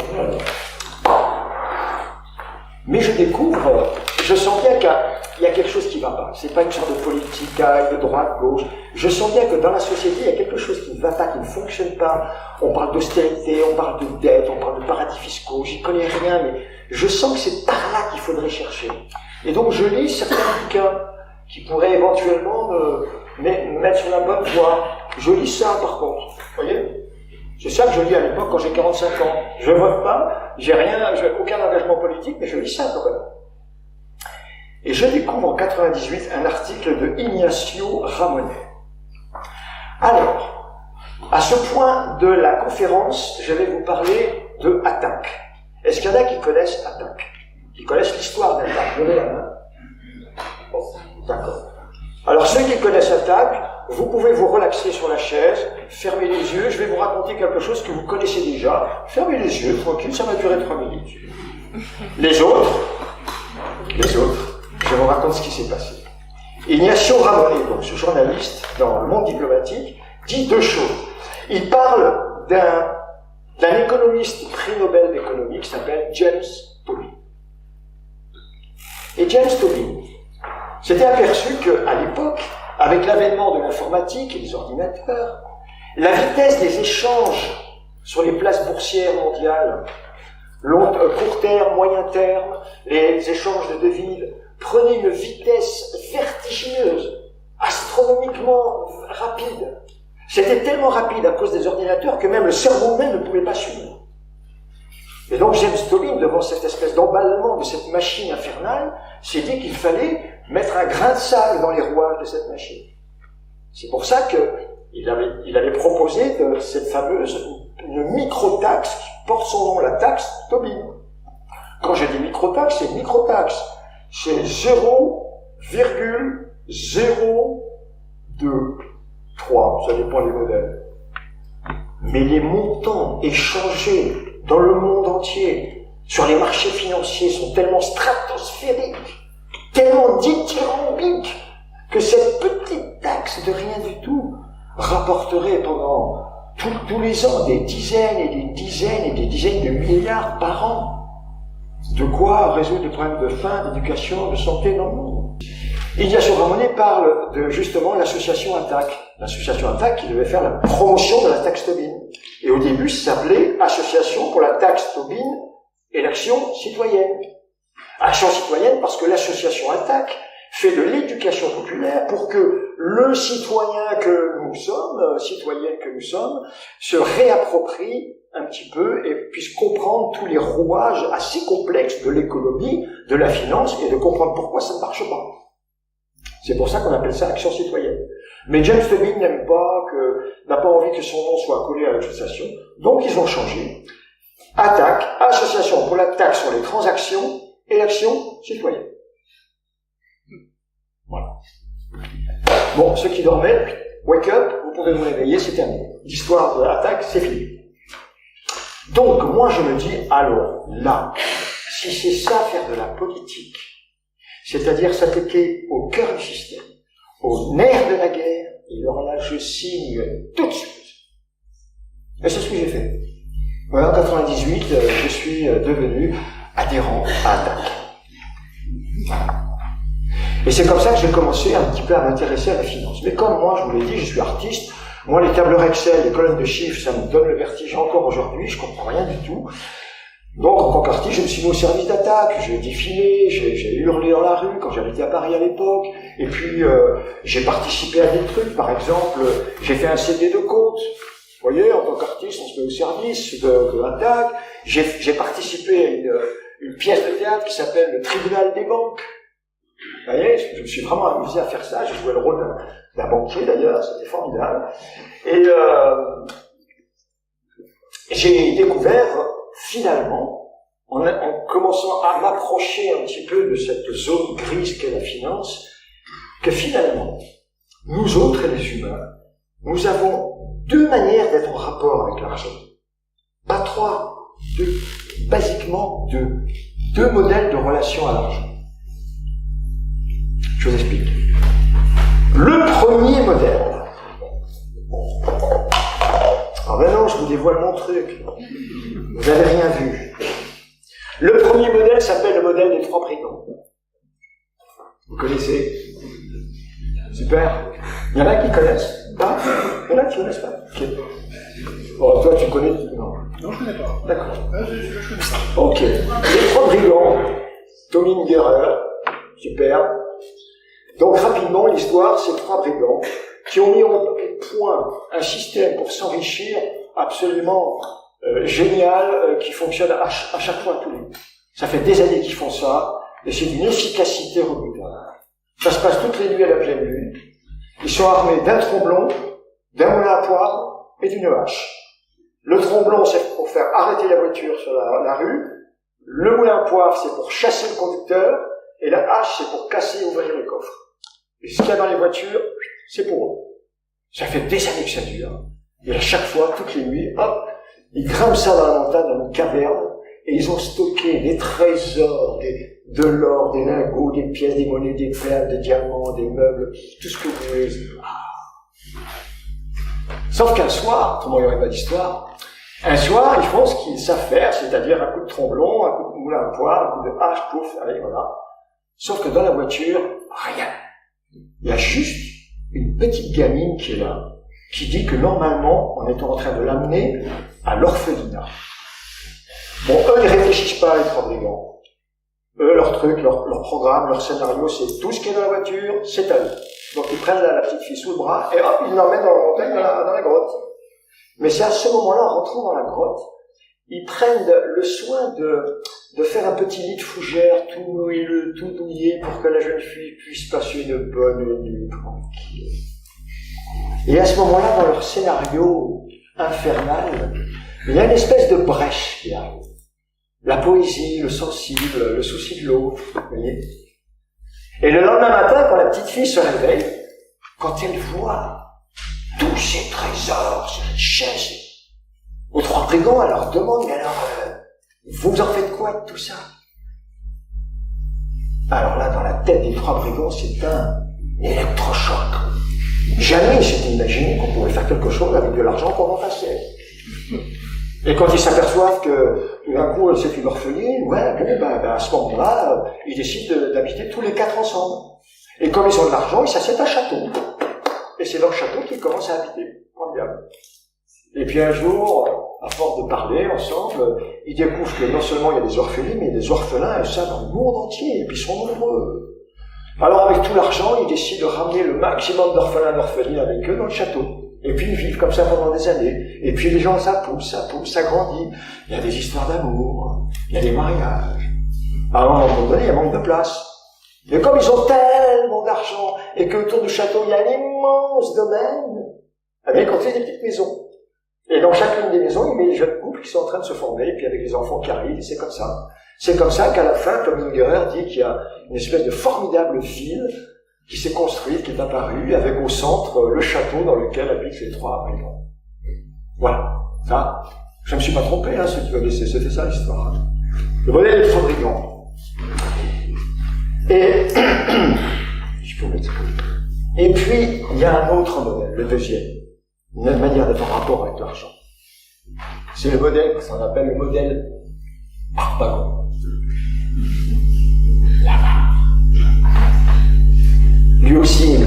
Mais je découvre, je sens bien qu'il y a quelque chose qui ne va pas. C'est pas une sorte de politique de droite, gauche. Je sens bien que dans la société, il y a quelque chose qui ne va pas, qui ne fonctionne pas. On parle d'austérité, on parle de dette, on parle de paradis fiscaux. J'y connais rien, mais je sens que c'est par là qu'il faudrait chercher. Et donc je lis certains bouquins qui pourraient éventuellement me mettre sur la bonne voie. Je lis ça par contre, vous voyez ? C'est ça que je lis à l'époque quand j'ai 45 ans. Je vote pas, j'ai aucun engagement politique, mais je lis ça quand même. Et je découvre en 98 un article de Ignacio Ramonet. Alors, à ce point de la conférence, je vais vous parler de Attaque. Est-ce qu'il y en a qui connaissent Attaque? Qui connaissent l'histoire d'Attaque? Levez la main. Bon, d'accord. Alors, ceux qui connaissent Attaque, vous pouvez vous relaxer sur la chaise, fermer les yeux, je vais vous raconter quelque chose que vous connaissez déjà. Fermez les yeux, tranquille, ça va durer 3 minutes. Les autres, je vous raconte ce qui s'est passé. Ignacio Ramonet, donc ce journaliste dans le monde diplomatique, dit 2 choses. Il parle d'un économiste prix Nobel d'économie qui s'appelle James Tobin. Et James Tobin s'était aperçu qu'à l'époque, avec l'avènement de l'informatique et des ordinateurs, la vitesse des échanges sur les places boursières mondiales, court terme, moyen terme, les échanges de devises, prenaient une vitesse vertigineuse, astronomiquement rapide. C'était tellement rapide à cause des ordinateurs que même le cerveau humain ne pouvait pas suivre. Et donc James Tobin, devant cette espèce d'emballement de cette machine infernale, s'est dit qu'il fallait mettre un grain de sable dans les rouages de cette machine. C'est pour ça qu'il avait proposé cette fameuse une microtaxe qui porte son nom, la taxe Tobin. Quand je dis microtaxe, c'est une microtaxe. C'est 0,023, ça dépend des modèles. Mais les montants échangés dans le monde entier, sur les marchés financiers, sont tellement stratosphériques, tellement dithyrambiques, que cette petite taxe de rien du tout rapporterait pendant tous les ans des dizaines et des dizaines et des dizaines de milliards par an. De quoi résoudre les problèmes de faim, d'éducation, de santé dans le monde. Ignacio Ramonet parle de justement l'association Attaque. L'association Attaque qui devait faire la promotion de la taxe Tobin. Et au début, ça s'appelait Association pour la taxe Tobin et l'action citoyenne. Action citoyenne parce que l'association Attaque, fait de l'éducation populaire pour que le citoyen que nous sommes, citoyenne que nous sommes, se réapproprie un petit peu et puisse comprendre tous les rouages assez complexes de l'économie, de la finance, et de comprendre pourquoi ça ne marche pas. C'est pour ça qu'on appelle ça action citoyenne. Mais James Tobin n'a pas envie que son nom soit collé à l'association, donc ils ont changé. ATTAC, Association pour la taxe sur les transactions et l'action citoyenne. Voilà. Bon, ceux qui dormaient, wake up, vous pouvez vous réveiller, c'est terminé. L'histoire de l'ATTAC, c'est fini. Donc, moi je me dis, alors, là, si c'est ça faire de la politique, c'est-à-dire s'attaquer au cœur du système, au nerf de la guerre, et alors là, je signe tout de suite. Et c'est ce que j'ai fait. Voilà, en 98, je suis devenu adhérent à ATTAC. Et c'est comme ça que j'ai commencé un petit peu à m'intéresser à la finance. Mais comme moi, je vous l'ai dit, je suis artiste. Moi, les tableurs Excel, les colonnes de chiffres, ça me donne le vertige encore aujourd'hui. Je comprends rien du tout. Donc, en tant qu'artiste, je me suis mis au service d'ATTAC. J'ai défilé, j'ai hurlé dans la rue quand j'habitais à Paris à l'époque. Et puis, j'ai participé à des trucs. Par exemple, j'ai fait un CD de contes. Vous voyez, en tant qu'artiste, on se met au service de l'ATTAC. J'ai participé à une pièce de théâtre qui s'appelle Le Tribunal des banques. Vous voyez, je me suis vraiment amusé à faire ça. J'ai joué le rôle d'un banquier d'ailleurs, c'était formidable. Et j'ai découvert finalement, en commençant à m'approcher un petit peu de cette zone grise qu'est la finance, que finalement, nous autres, les humains, nous avons deux manières d'être en rapport avec l'argent. Pas trois, deux. Basiquement deux. Deux modèles de relation à l'argent. Je vous explique. Le premier modèle. Alors maintenant, je vous dévoile mon truc. Vous n'avez rien vu. Le premier modèle s'appelle le modèle des trois brigands. Vous connaissez? Super. Il y en a qui connaissent? Pas? Il y en a qui connaissent pas? Ok. Bon, toi, tu connais? Non. Non, je connais pas. D'accord. Je connais pas. Ok. Les trois brigands, Tommy Ungerer, super. Donc rapidement, l'histoire, c'est trois brigands qui ont mis au point un système pour s'enrichir absolument génial, qui fonctionne à chaque fois à tous les coups. Ça fait des années qu'ils font ça, et c'est d'une efficacité redoutable. Ça se passe toutes les nuits à la pleine lune. Ils sont armés d'un tromblon, d'un moulin à poivre et d'une hache. Le tromblon, c'est pour faire arrêter la voiture sur la rue. Le moulin à poivre, c'est pour chasser le conducteur. Et la hache, c'est pour casser et ouvrir les coffres. Et ce qu'il y a dans les voitures, c'est pour eux. Ça fait des années que ça dure. Et à chaque fois, toutes les nuits, hop, ils grimpent ça dans la montagne, dans une caverne, et ils ont stocké des trésors, de l'or, des lingots, des pièces, des monnaies, des perles, des diamants, des meubles, tout ce que vous voulez. Sauf qu'un soir, comment il n'y aurait pas d'histoire, un soir, ils font ce qu'ils savent faire, c'est-à-dire un coup de tromblon, un coup de moulin à poivre, un coup de hache, pouf, allez, voilà. Sauf que dans la voiture, rien. Il y a juste une petite gamine qui est là, qui dit que normalement, on est en train de l'amener à l'orphelinat. Bon, eux, ils réfléchissent pas, les trois brigands. Eux, leur truc, leur programme, leur scénario, c'est tout ce qui est dans la voiture, c'est à eux. Donc ils prennent la petite fille sous le bras, et hop, ils l'emmènent dans la montagne, dans la grotte. Mais c'est à ce moment-là, en rentrant dans la grotte, ils prennent le soin de faire un petit lit de fougère tout moelleux, tout douillé, pour que la jeune fille puisse passer une bonne nuit tranquille. Et à ce moment-là, dans leur scénario infernal, il y a une espèce de brèche qui arrive. La poésie, le sensible, le souci de l'autre, vous voyez. Et le lendemain matin, quand la petite fille se réveille, quand elle voit tous ces trésors, ces richesses, aux trois brigands, elle leur demande, alors, vous en faites quoi de tout ça? Alors là, dans la tête des trois brigands, c'est un électrochoc. Jamais ils s'étaient imaginé qu'on pouvait faire quelque chose avec de l'argent qu'on encaissait. Et quand ils s'aperçoivent que, tout d'un coup, c'est une orpheline, ouais, bon, à ce moment-là, ils décident d'habiter tous les quatre ensemble. Et comme ils ont de l'argent, ils s'assiedent à un château. Et c'est dans le château qu'ils commencent à habiter. Formidable. Et puis un jour, à force de parler ensemble, ils découvrent que non seulement il y a des orphelins, mais il y a des orphelins, et ça dans le monde entier, et puis ils sont nombreux. Alors avec tout l'argent, ils décident de ramener le maximum d'orphelins d'orphelines avec eux dans le château. Et puis ils vivent comme ça pendant des années. Et puis les gens, ça pousse, ça grandit. Il y a des histoires d'amour, il y a des mariages. Alors à un moment donné, il y a manque de place. Et comme ils ont tellement d'argent, et qu'autour du château, il y a un immense domaine, eh bien, ils construisent des petites maisons. Et dans chacune des maisons, il met les jeunes couples qui sont en train de se former, et puis avec les enfants qui arrivent, et c'est comme ça. C'est comme ça qu'à la fin, Tom Ingerer dit qu'il y a une espèce de formidable ville qui s'est construite, qui est apparue, avec au centre le château dans lequel habitent les 3 brigands. Voilà. Ça, je ne me suis pas trompé, hein, ceux qui veulent laisser, c'était ça l'histoire. Le modèle des 3 brigands. Et, je peux mettre ça. Et puis, il y a un autre modèle, le deuxième. Une autre manière d'être en rapport avec l'argent. C'est le modèle qu'on appelle le modèle Harpagon. Lui aussi,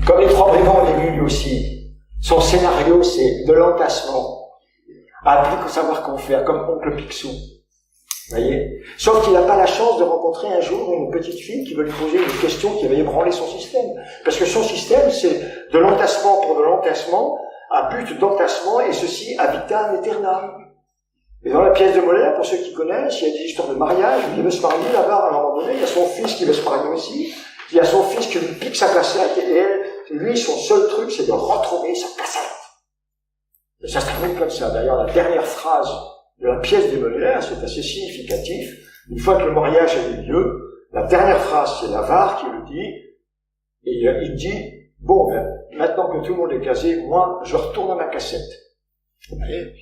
comme les 3 brigands au début, lui aussi, son scénario, c'est de l'entassement. Applique au savoir qu'on fait, comme oncle Picsou. Voyez? Sauf qu'il n'a pas la chance de rencontrer un jour une petite fille qui veut lui poser une question qui va ébranler son système. Parce que son système, c'est de l'entassement pour de l'entassement, à but d'entassement, et ceci à vitam aeternam. Et dans la pièce de Molière, pour ceux qui connaissent, il y a des histoires de mariage, il veut se marier là-bas à un moment donné, il y a son fils qui veut se marier aussi, il y a son fils qui lui pique sa cassette, et elle, lui, son seul truc, c'est de retrouver sa cassette. Et ça se termine comme ça. D'ailleurs, la dernière phrase de la pièce de Molière, c'est assez significatif. Une fois que le mariage a eu lieu, la dernière phrase, c'est l'avare qui le dit, et il dit, bon, ben, maintenant que tout le monde est casé, moi, je retourne à ma cassette. Vous voyez?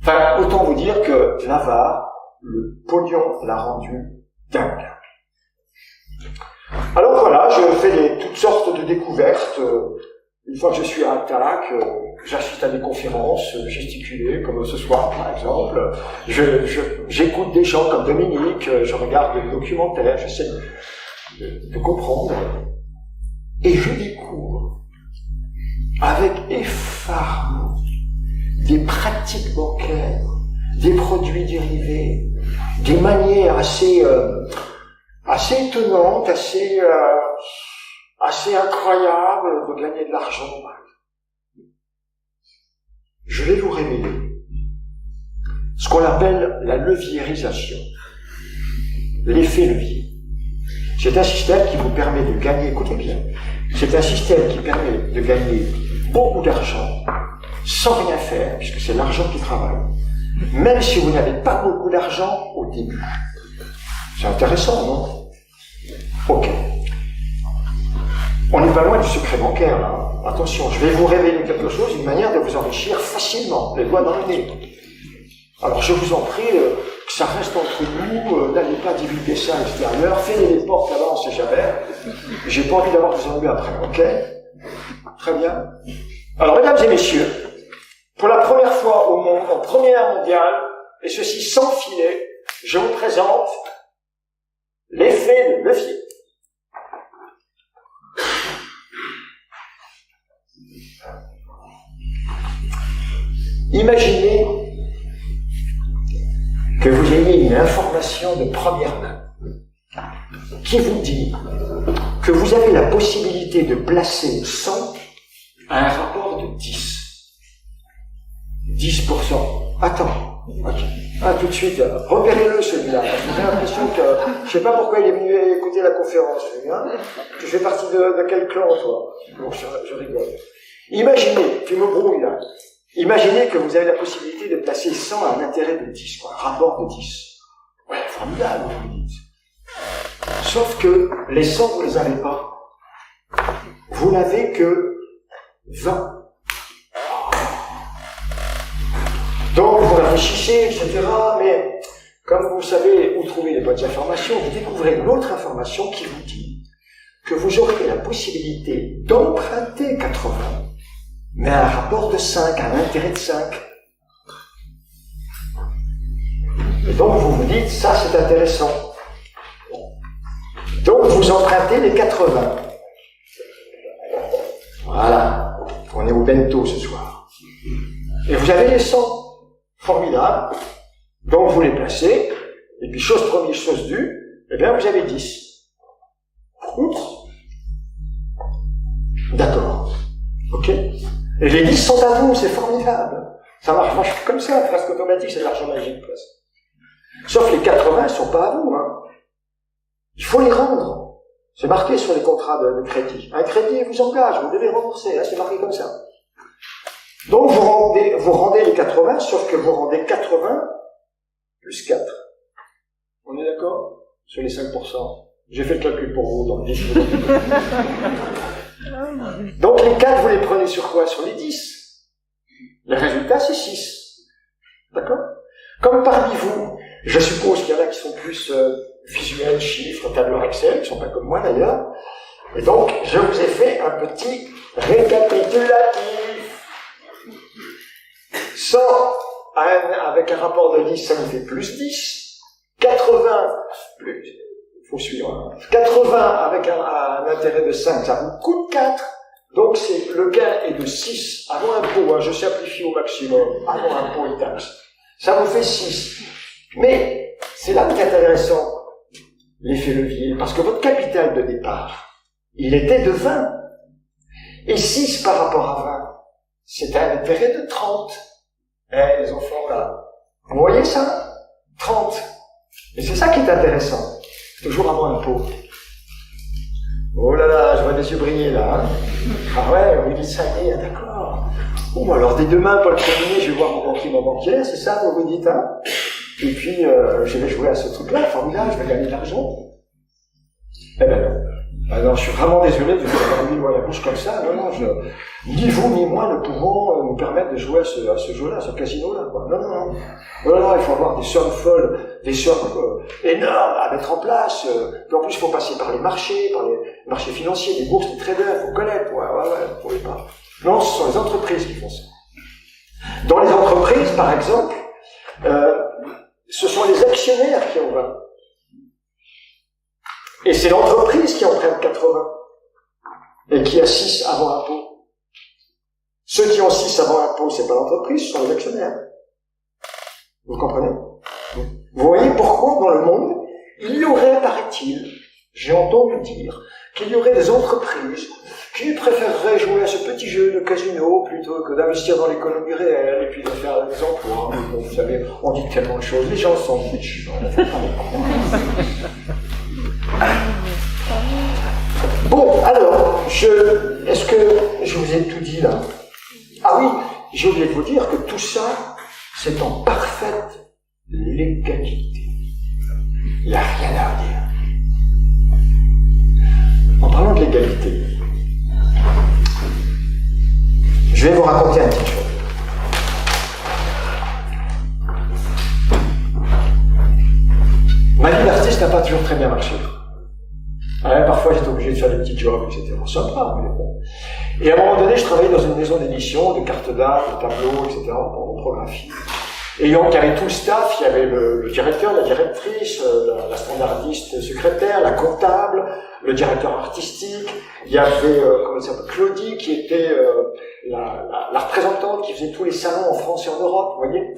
Enfin, autant vous dire que l'avare, le pognon l'a rendu dingue. Alors voilà, je fais toutes sortes de découvertes. Une fois que je suis à Attaque, j'assiste à des conférences gesticulées, comme ce soir par exemple. J'écoute des gens comme Dominique, je regarde des documentaires, j'essaie de comprendre. Et je découvre, avec effarement, des pratiques bancaires, des produits dérivés, des manières assez étonnantes, assez incroyables de gagner de l'argent. Je vais vous révéler ce qu'on appelle la leviérisation, l'effet levier. C'est un système qui vous permet de gagner, écoutez bien, c'est un système qui permet de gagner beaucoup d'argent sans rien faire, puisque c'est l'argent qui travaille, même si vous n'avez pas beaucoup d'argent au début. C'est intéressant, non? Ok. On n'est pas loin du secret bancaire, là. Attention, je vais vous révéler quelque chose, une manière de vous enrichir facilement, les doigts dans le nez. Alors je vous en prie, que ça reste entre nous, n'allez pas divulguer ça à l'extérieur, fermez les portes là-bas, on sait jamais. J'ai pas envie d'avoir des ennuis après, ok? Très bien. Alors, mesdames et messieurs, pour la première fois au monde, en Première Guerre mondiale, et ceci sans filet, je vous présente l'effet de levier. Imaginez que vous ayez une information de première main qui vous dit que vous avez la possibilité de placer 100 à un rapport de 10. 10%. Attends. Ok. Ah, tout de suite, repérez-le celui-là. J'ai l'impression que, je sais pas pourquoi il est venu écouter la conférence, hein. Tu fais partie de quel clan, toi? Bon, je rigole. Imaginez, tu me brouilles là. Imaginez que vous avez la possibilité de placer 100 à un intérêt de 10, quoi, un rapport de 10. Ouais, formidable, vous me dites. Sauf que les 100, vous les avez pas. Vous n'avez que 20. Donc, vous réfléchissez, etc., mais comme vous savez où trouver les bonnes informations, vous découvrez une autre information qui vous dit que vous aurez la possibilité d'emprunter 80, mais à un rapport de 5, à un intérêt de 5. Et donc, vous vous dites, ça c'est intéressant. Donc, vous empruntez les 80. Voilà. On est au bento ce soir. Et vous avez les 100. Formidable. Donc, vous les placez. Et puis, chose première, chose due, eh bien, vous avez 10. Outre. D'accord. Ok. Et les 10 sont à vous, c'est formidable. Ça marche comme ça, presque automatique, c'est de l'argent magique, presque. Sauf que les 80, ils sont pas à vous, hein. Il faut les rendre. C'est marqué sur les contrats de crédit. Un crédit vous engage, vous devez rembourser, hein, c'est marqué comme ça. Donc vous rendez les 80, sauf que vous rendez 80 plus 4. On est d'accord? Sur les 5%. J'ai fait le calcul pour vous dans le 10. Donc les 4, vous les prenez sur quoi? Sur les 10. Le résultat, c'est 6. D'accord? Comme parmi vous, je suppose qu'il y en a qui sont plus visuels, chiffres, tableur Excel, qui ne sont pas comme moi d'ailleurs. Et donc, je vous ai fait un petit récapitulatif. 100 avec un rapport de 10, ça vous fait plus 10. 80, il faut suivre, hein. 80 avec un intérêt de 5, ça vous coûte 4. Donc le gain est de 6 avant impôt, hein, je simplifie au maximum, avant impôt et taxes. Ça vous fait 6. Mais c'est là que c'est intéressant, l'effet levier, parce que votre capital de départ, il était de 20. Et 6 par rapport à 20, c'est un intérêt de 30. Les enfants, là, vous voyez ça? 30. Et c'est ça qui est intéressant. Toujours avant impôt. Oh là là, je vois des yeux briller là. Hein. Ah ouais, on dit ça y est, d'accord. Bon, alors dès demain, Paul Crémier, je vais voir mon banquier, ma banquière, c'est ça, vous dites, hein? Et puis, je vais jouer à ce truc-là, formidable, je vais gagner de l'argent. Eh ben non. Alors, je suis vraiment désolé de vous avoir mis la bouche comme ça. Non, ni vous ni moi ne pouvons nous permettre de jouer à ce jeu-là, à ce casino-là, quoi. Non, il faut avoir des sommes folles, des sommes énormes à mettre en place. Puis en plus, il faut passer par les marchés financiers, les bourses, les traders, il faut connaître. Ouais, vous pouvez pas. Non, ce sont les entreprises qui font ça. Dans les entreprises, par exemple, ce sont les actionnaires qui ont 20. Et c'est l'entreprise qui en prenne 80 et qui a 6 avant impôt. Ceux qui ont 6 avant impôt, c'est pas l'entreprise, ce sont les actionnaires. Vous comprenez? Vous voyez pourquoi dans le monde, il y aurait, paraît-il, j'ai entendu dire, qu'il y aurait des entreprises qui préféreraient jouer à ce petit jeu de casino plutôt que d'investir dans l'économie réelle et puis de faire des emplois. Bon, vous savez, on dit tellement de choses, les gens s'en fichent. Bon, alors, est-ce que je vous ai tout dit là? Ah oui, j'ai oublié de vous dire que tout ça, c'est en parfaite légalité. Il n'y a rien à redire. En parlant de légalité, je vais vous raconter un petit chose. Ma vie d'artiste n'a pas toujours très bien marché. Parfois, j'étais obligé de faire des petits jobs, etc. Sympa, mais bon. Et à un moment donné, je travaillais dans une maison d'édition, de cartes d'art, de tableaux, etc., pour reprographie. Et donc, il y avait tout le staff, il y avait le directeur, la directrice, la standardiste secrétaire, la comptable, le directeur artistique, il y avait, Claudie, qui était la représentante qui faisait tous les salons en France et en Europe, vous voyez.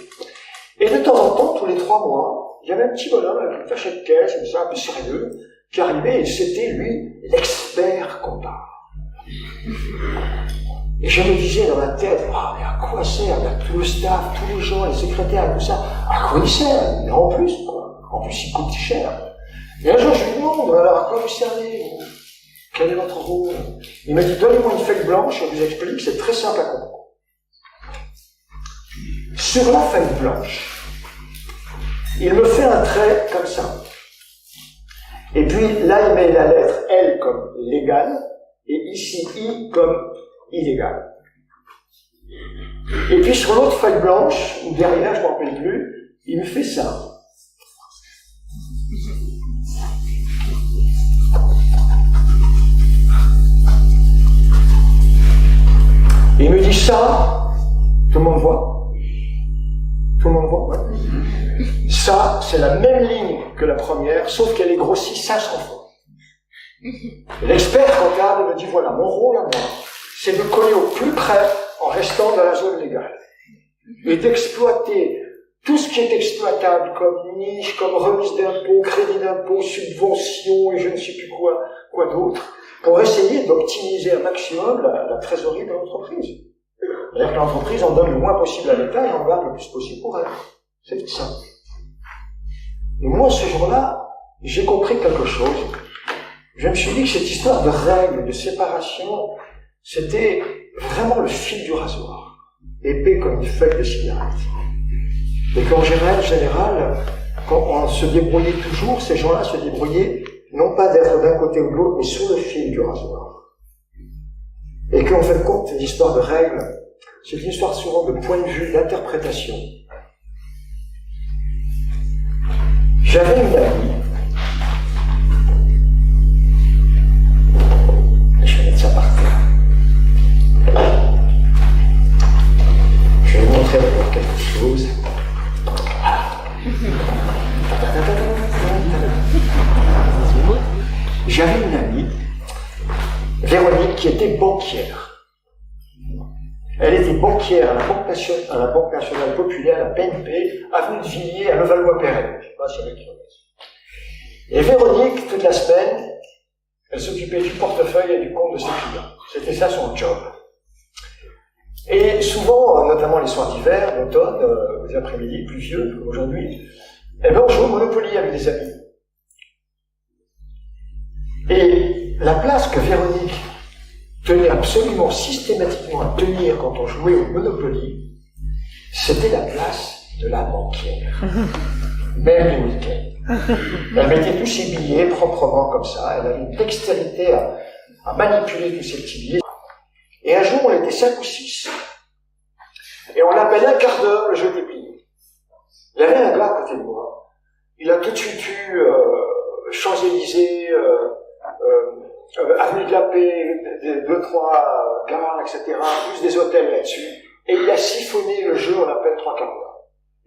Et de temps en temps, tous les 3 mois, il y avait un petit bonhomme avec une cachette de caisse, comme ça, un peu sérieux, qui arrivait, et c'était, lui, l'expert comptable. Et je me disais dans ma tête, mais à quoi sert? Il y a tout le staff, tous les gens, les secrétaires, tout ça. À quoi il sert? Mais en plus, quoi. En plus, il coûte cher. Et un jour, je lui demande, alors, à quoi vous servez? Quel est votre rôle? Il m'a dit, donnez-moi une feuille blanche, je vous explique, c'est très simple à comprendre. Sur la feuille blanche, il me fait un trait comme ça. Et puis, là, il met la lettre L comme légal, et ici, I comme illégal. Et puis, sur l'autre feuille blanche, ou derrière, je ne m'en rappelle plus, il me fait ça. Et il me dit ça, tout le monde voit? Tout le monde voit, ouais. Ça, c'est la même ligne que la première, sauf qu'elle est grossie 500 fois. L'expert comptable me dit, voilà, mon rôle à moi, c'est de coller au plus près en restant dans la zone légale. Et d'exploiter tout ce qui est exploitable comme niche, comme remise d'impôt, crédit d'impôt, subvention et je ne sais plus quoi. quoi d'autre, pour essayer d'optimiser un maximum la trésorerie de l'entreprise. C'est-à-dire que l'entreprise en donne le moins possible à l'État et en garde le plus possible pour elle. C'est tout ça. Et moi, ce jour-là, j'ai compris quelque chose. Je me suis dit que cette histoire de règles, de séparation, c'était vraiment le fil du rasoir, épais comme une feuille de cigarette. Et qu'en général, quand on se débrouillait toujours, ces gens-là se débrouillaient, non pas d'être d'un côté ou de l'autre, mais sur le fil du rasoir. Et qu'en fait compte, une histoire de règles, c'est une histoire souvent de point de vue, d'interprétation. J'avais une amie, je vais mettre ça par terre. Je vais vous montrer d'abord quelque chose. J'avais une amie, Véronique, qui était banquière. Elle était banquière à la Banque Nationale Populaire, la BNP, avenue de Villiers, à Levallois-Perret. Je ne sais pas si elle est. Et Véronique, toute la semaine, elle s'occupait du portefeuille et du compte de ses clients. C'était ça son job. Et souvent, notamment les soirs d'hiver, d'automne, les après-midi pluvieux, comme aujourd'hui, on jouait au Monopoly avec des amis. Et la place que Véronique tenait absolument systématiquement à tenir quand on jouait au Monopoly, c'était la place de la banquière. Même les week-ends. Elle mettait tous ses billets proprement comme ça, elle avait une dextérité à manipuler tous ces petits billets. Et un jour, on était 5 ou 6, et on l'appelait un quart d'heure le jeu des billets. Il y avait un gars à côté de moi, il a tout de suite eu Champs-Élysées, Avenue de la Paix, 2-3 gares, etc., plus des hôtels là-dessus, et il a siphonné le jeu, on l'appelle 3 quarts d'heure.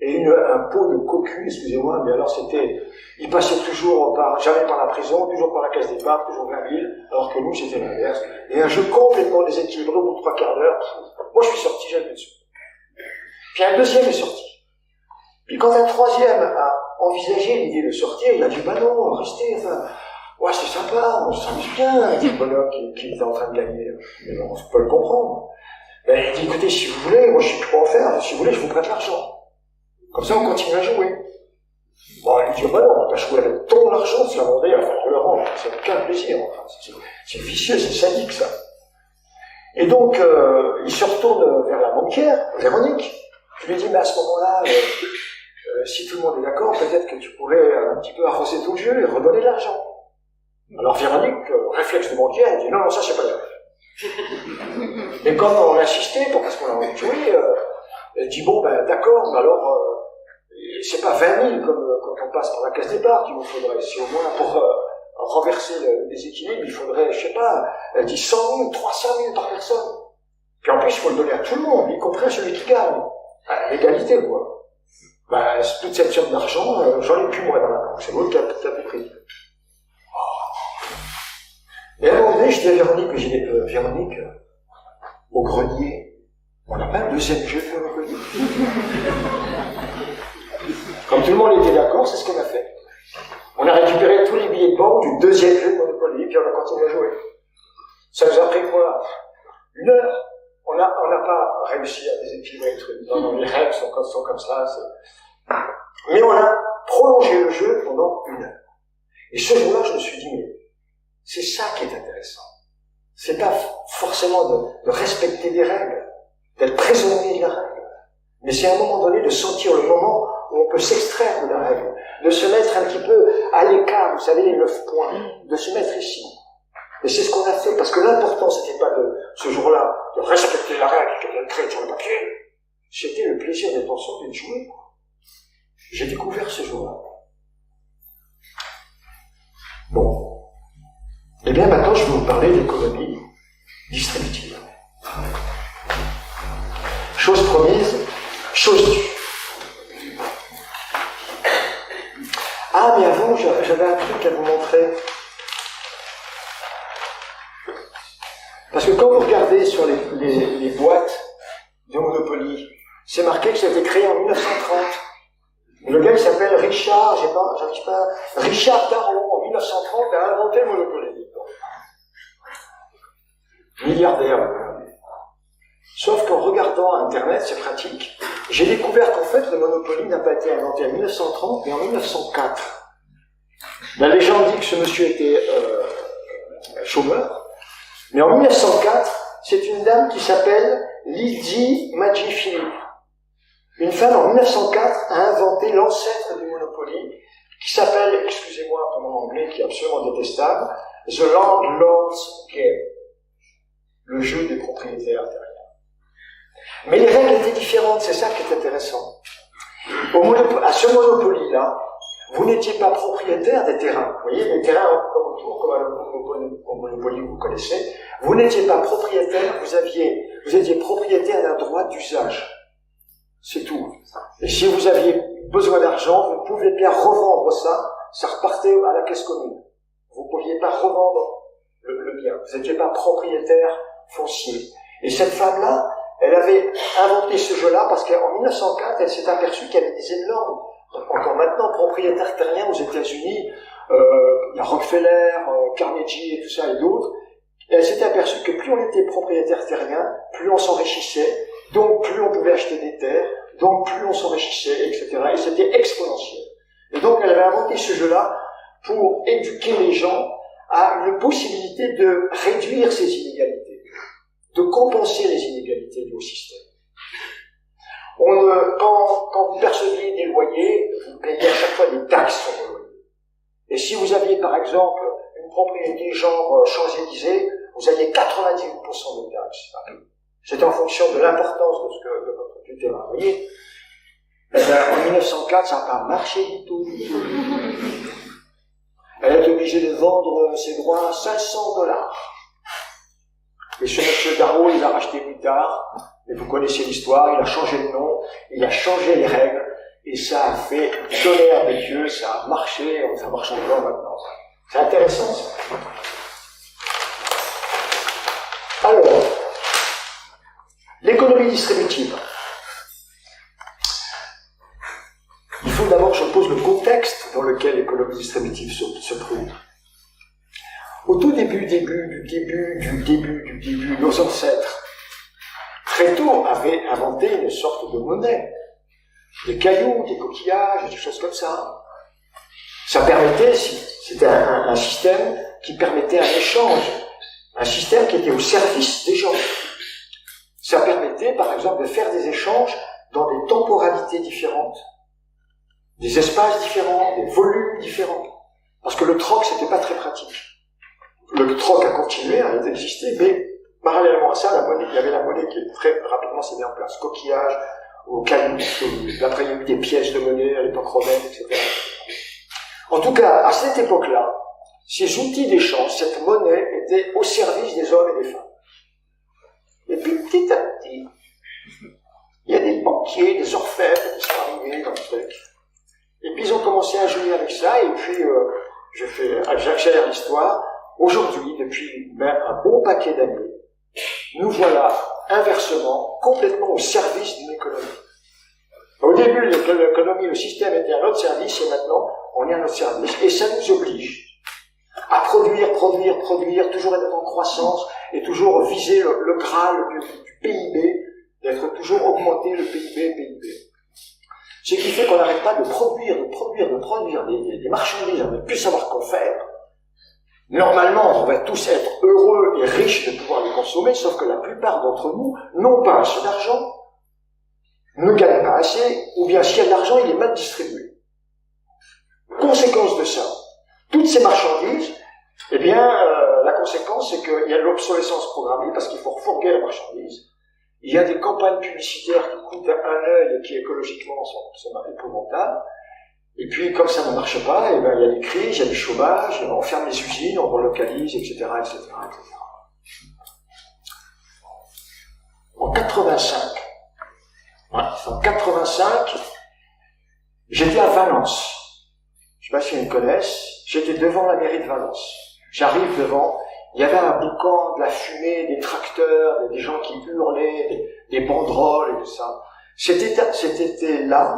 Et un pot de cocu, excusez-moi, mais alors c'était, il passait toujours jamais par la prison, toujours par la caisse départ, toujours vers la ville, alors que nous c'était l'inverse. Et un jeu complètement déséquilibré au bout de 3 quarts d'heure. Moi je suis sorti jamais dessus. Puis un deuxième est sorti. Puis quand un troisième a envisagé l'idée de sortir, il a dit, bah non, restez, enfin, ouais, c'est sympa, on s'amuse bien avec le bonhomme qui était en train de gagner. Mais non, on peut le comprendre. Et il dit, écoutez, si vous voulez, moi je suis prêt à en faire, si vous voulez, je vous prête l'argent. Comme ça, on continue à jouer. Bon, il dit, bah non, t'as joué avec ton argent, tu l'as demandé, enfin, je le rends, c'est aucun plaisir, enfin, c'est vicieux, c'est sadique, ça. Et donc, il se retourne vers la banquière, Véronique. Je lui dis, mais à ce moment-là, si tout le monde est d'accord, peut-être que tu pourrais un petit peu arroser tout le jeu et redonner de l'argent. Alors Véronique, réflexe de banquière, elle dit, non, non, ça c'est pas grave. Et comme on insistait, parce qu'on a envie de jouer, elle dit, bon, ben d'accord, mais alors, c'est pas 20 000 comme quand on passe par la caisse départ qu'il nous faudrait. Si au moins pour renverser le déséquilibre, il faudrait, je sais pas, elle dit 100 000, 300 000 par personne. Puis en plus, il faut le donner à tout le monde, y compris à celui qui gagne. À l'égalité, quoi. Ben, toute cette somme d'argent, j'en ai plus moi dans la banque. C'est l'autre qui a tout pris. Et à un moment donné, je dis à Véronique, Véronique, au grenier, on n'a pas un deuxième jeu de Monopoly. Comme tout le monde était d'accord, c'est ce qu'on a fait. On a récupéré tous les billets de banque du deuxième jeu de Monopoly, puis on a continué à jouer. Ça nous a pris quoi? 1 heure. On n'a pas réussi à déséquilibrer le truc. Non, les règles sont comme ça. Mais on a prolongé le jeu pendant 1 heure. Et ce jour-là, je me suis dit, mais c'est ça qui est intéressant. C'est pas forcément de respecter des règles, d'être prisonnier de la règle. Mais c'est à un moment donné de sentir le moment où on peut s'extraire de la règle, de se mettre un petit peu à l'écart, vous savez, les 9 points, de se mettre ici. Et c'est ce qu'on a fait, parce que l'important, c'était pas ce jour-là, de respecter la règle qu'elle a créée sur le papier. C'était le plaisir d'être ensemble et de jouer. J'ai découvert ce jour-là. Bon. Eh bien, maintenant, je vais vous parler d'économie distributive. Chose promise, chose due. Ah, mais avant, j'avais un truc à vous montrer. Parce que quand vous regardez sur les boîtes de Monopoly, c'est marqué que ça a été créé en 1930. Le gars, il s'appelle Richard Darron, en 1930, a inventé le Monopoly. milliardaire. Sauf qu'en regardant Internet, c'est pratique, j'ai découvert qu'en fait, le Monopoly n'a pas été inventé en 1930, mais en 1904. La légende dit que ce monsieur était chômeur, mais en 1904, c'est une dame qui s'appelle Lydie Maggi-Philippe. Une femme en 1904 a inventé l'ancêtre du Monopoly, qui s'appelle, excusez-moi pour mon anglais qui est absolument détestable, The Landlord's Game, le jeu des propriétaires terriens. Mais les règles étaient différentes, c'est ça qui est intéressant. À ce Monopoly-là, vous n'étiez pas propriétaire des terrains. Vous voyez, les terrains autour, comme au Monopoly vous connaissez, vous n'étiez pas propriétaire, vous étiez propriétaire d'un droit d'usage. C'est tout. Et si vous aviez besoin d'argent, vous ne pouviez pas revendre ça, ça repartait à la caisse commune. Vous ne pouviez pas revendre le bien. Vous n'étiez pas propriétaire foncier. Et cette femme-là, elle avait inventé ce jeu-là parce qu'en 1904, elle s'est aperçue qu'il y avait des énormes, encore maintenant, propriétaires terriens aux États-Unis, il y a Rockefeller, Carnegie et tout ça et d'autres. Et elle s'était aperçue que plus on était propriétaire terrien, plus on s'enrichissait, donc plus on pouvait acheter des terres, donc plus on s'enrichissait, etc. Et c'était exponentiel. Et donc elle avait inventé ce jeu-là pour éduquer les gens à une possibilité de réduire ces inégalités, de compenser les inégalités liées au système. Quand vous perceviez des loyers, vous payiez à chaque fois des taxes sur vos loyers. Et si vous aviez par exemple une propriété genre Champs-Élysées, vous aviez 98% de taxes. C'était en fonction de l'importance du terrain. Vous voyez, en 1904, ça n'a pas marché du tout. Elle est obligée de vendre ses droits à $500. Et ce monsieur Darrow, il l'a racheté plus tard, et vous connaissez l'histoire, il a changé de nom, il a changé les règles, et ça a fait tonnerre des dieux, ça a marché, ça marche encore maintenant. C'est intéressant, ça. Alors, l'économie distributive. Il faut d'abord que je pose le contexte dans lequel l'économie distributive se trouve. Au tout début, nos ancêtres, très tôt, avaient inventé une sorte de monnaie. Des cailloux, des coquillages, des choses comme ça. Ça permettait, c'était un système qui permettait un échange, un système qui était au service des gens. Ça permettait, par exemple, de faire des échanges dans des temporalités différentes, des espaces différents, des volumes différents. Parce que le troc, c'était pas très pratique. Le troc a continué à exister, mais parallèlement à ça, il y avait la monnaie qui très rapidement s'est mise en place. Coquillage, au caillou, après il y a eu des pièces de monnaie à l'époque romaine, etc. En tout cas, à cette époque-là, ces outils d'échange, cette monnaie, était au service des hommes et des femmes. Et puis petit à petit, il y a des banquiers, des orfèvres qui sont arrivés dans le truc. Et puis ils ont commencé à jouer avec ça, et puis j'accélère l'histoire. Aujourd'hui, depuis un bon paquet d'années, nous voilà inversement, complètement au service d'une économie. Au début, l'économie, le système était à notre service, et maintenant, on est à notre service. Et ça nous oblige à produire, toujours être en croissance, et toujours viser le Graal du PIB, d'être toujours augmenté le PIB. Ce qui fait qu'on n'arrête pas de produire des marchandises, on ne peut plus savoir quoi faire. Normalement, on va tous être heureux et riches de pouvoir les consommer, sauf que la plupart d'entre nous n'ont pas assez d'argent, ne gagnent pas assez, ou bien s'il y a de l'argent, il est mal distribué. Conséquence de ça, toutes ces marchandises, eh bien, la conséquence, c'est qu'il y a de l'obsolescence programmée, parce qu'il faut refourguer la marchandise. Il y a des campagnes publicitaires qui coûtent un œil et qui écologiquement sont épouvantables. Et puis, comme ça ne marche pas, eh ben, il y a des crises, il y a du chômage, on ferme les usines, on relocalise, etc., etc., etc. En 85, j'étais à Valence. Je ne sais pas si ils me connaissent. J'étais devant la mairie de Valence. J'arrive devant, il y avait un boucan, de la fumée, des tracteurs, des gens qui hurlaient, des banderoles et tout ça. Cet été-là,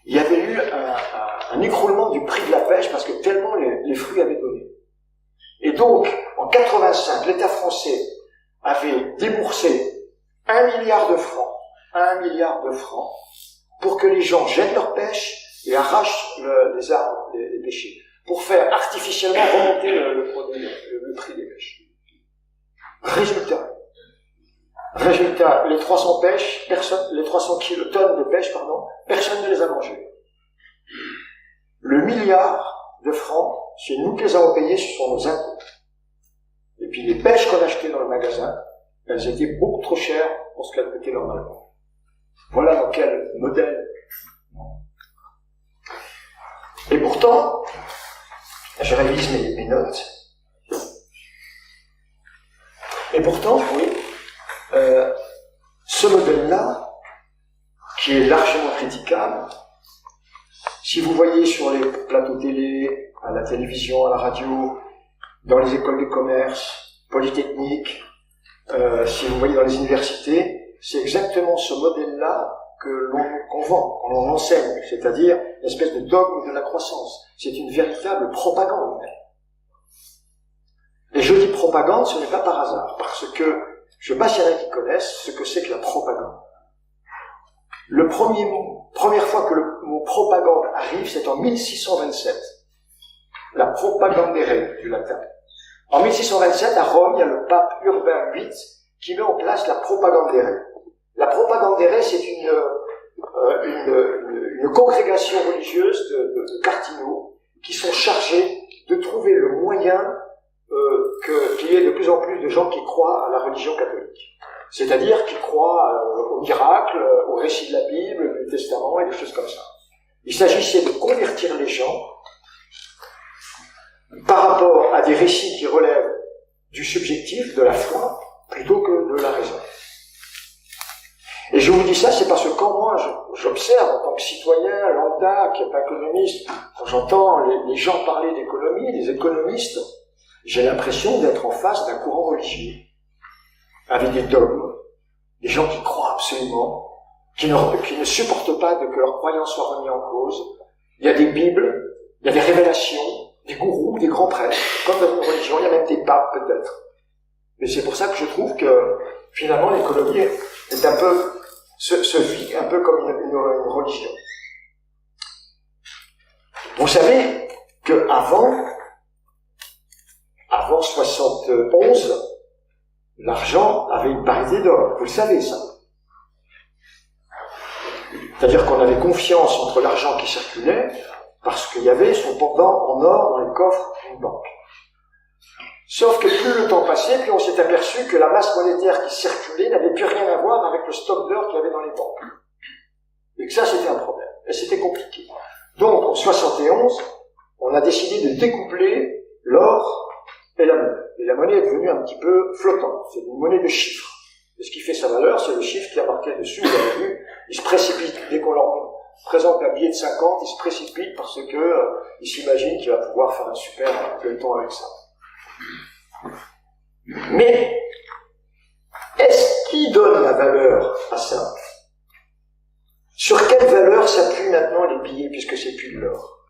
il y avait eu un écroulement du prix de la pêche parce que tellement les fruits avaient donné. Et donc, en 85, l'État français avait déboursé 1 milliard de francs, pour que les gens jettent leur pêche et arrachent les arbres, les pêchers, pour faire artificiellement remonter le prix des pêches. Résultat, les 300 tonnes de pêche, personne ne les a mangées. Le milliard de francs, c'est nous qui les avons payés, ce sont nos impôts. Et puis les pêches qu'on achetait dans le magasin, elles étaient beaucoup trop chères pour ce qu'elles coûtaient normalement. Voilà dans quel modèle. Et pourtant, je révise mes notes. Et pourtant, oui, ce modèle-là, qui est largement critiquable, si vous voyez sur les plateaux télé, à la télévision, à la radio, dans les écoles de commerce, polytechniques, si vous voyez dans les universités, c'est exactement ce modèle-là qu'on vend, qu'on enseigne, c'est-à-dire une espèce de dogme de la croissance. C'est une véritable propagande. Et je dis propagande, ce n'est pas par hasard, parce que je ne sais pas s'il y en a qui connaissent ce que c'est que la propagande. Première fois que le mot propagande arrive, c'est en 1627. La propagandere du latin. En 1627, à Rome, il y a le pape Urbain VIII qui met en place la propagandere. La propagandere, c'est une congrégation religieuse de cardinaux qui sont chargés de trouver le moyen qu'il y ait de plus en plus de gens qui croient à la religion catholique. C'est-à-dire qui croient au miracle, au récit de la Bible, du Testament et des choses comme ça. Il s'agissait de convertir les gens par rapport à des récits qui relèvent du subjectif, de la foi, plutôt que de la raison. Et je vous dis ça, c'est parce que quand moi j'observe en tant que citoyen, lambda, qui n'est pas économiste, quand j'entends les gens parler d'économie, des économistes, j'ai l'impression d'être en face d'un courant religieux, avec des dogmes, des gens qui croient absolument, qui ne supportent pas que leur croyance soit remise en cause. Il y a des bibles, il y a des révélations, des gourous, des grands prêtres, comme dans une religion, il y a même des papes peut-être. Mais c'est pour ça que je trouve que finalement l'économie est un peu, se vit un peu comme une religion. Vous savez que avant 71, l'argent avait une parité d'or. Vous le savez, ça. C'est-à-dire qu'on avait confiance entre l'argent qui circulait, parce qu'il y avait son pendant en or dans les coffres d'une banque. Sauf que plus le temps passait, plus on s'est aperçu que la masse monétaire qui circulait n'avait plus rien à voir avec le stock d'or qu'il y avait dans les banques. Et que ça, c'était un problème. Et c'était compliqué. Donc, en 71, on a décidé de découpler l'or et la monnaie. Et la monnaie est devenue un petit peu flottante. C'est une monnaie de chiffres. Et ce qui fait sa valeur, c'est le chiffre qui est marqué dessus. Vous avez vu, il se précipite. Dès qu'on leur présente un billet de 50, il se précipite parce que il s'imagine qu'il va pouvoir faire un super feuilleton avec ça. Mais, est-ce qui donne la valeur à ça? Sur quelle valeur s'appuient maintenant les billets, puisque c'est plus de l'or?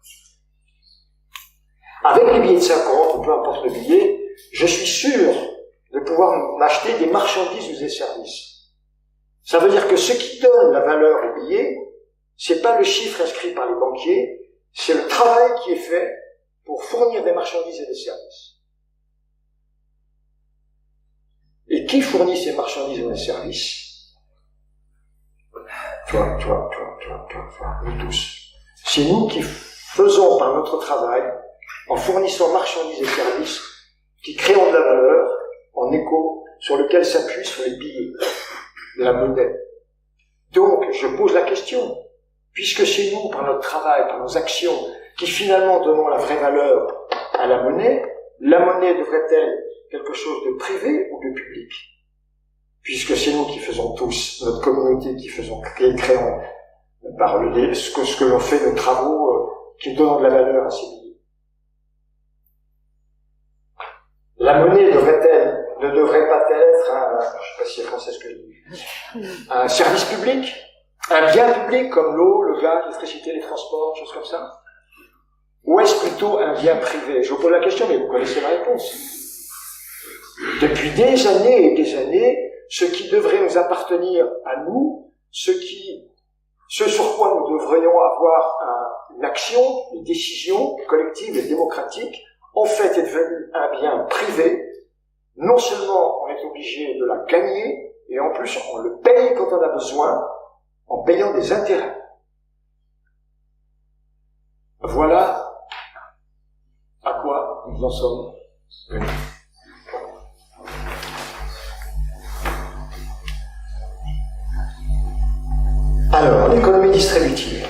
Avec les billets de 50, ou peu importe le billet, je suis sûr de pouvoir m'acheter des marchandises ou des services. Ça veut dire que ce qui donne la valeur au billet, c'est pas le chiffre inscrit par les banquiers, c'est le travail qui est fait pour fournir des marchandises et des services. Et qui fournit ces marchandises et ces services? Toi, nous tous. C'est nous qui faisons par notre travail, en fournissant marchandises et services, qui créons de la valeur en écho sur lequel s'appuie sur les billets de la monnaie. Donc, je pose la question, puisque c'est nous, par notre travail, par nos actions, qui finalement donnons la vraie valeur à la monnaie devrait-elle quelque chose de privé ou de public? Puisque c'est nous qui faisons tous, notre communauté qui créons par ce que l'on fait, nos travaux, qui donnent de la valeur à ces billets. La monnaie ne devrait pas-elle être je sais pas si c'est français ce que je dis, un service public, un bien public comme l'eau, le gaz, l'électricité, les transports, choses comme ça? Ou est-ce plutôt un bien privé? Je vous pose la question, mais vous connaissez la réponse. depuis des années et des années, ce qui devrait nous appartenir à nous, ce sur quoi nous devrions avoir une action, une décision collective et démocratique, en fait est devenu un bien privé. Non seulement on est obligé de la gagner, et en plus on le paye quand on a besoin, en payant des intérêts. Voilà à quoi nous en sommes venus. Alors, l'économie distributive.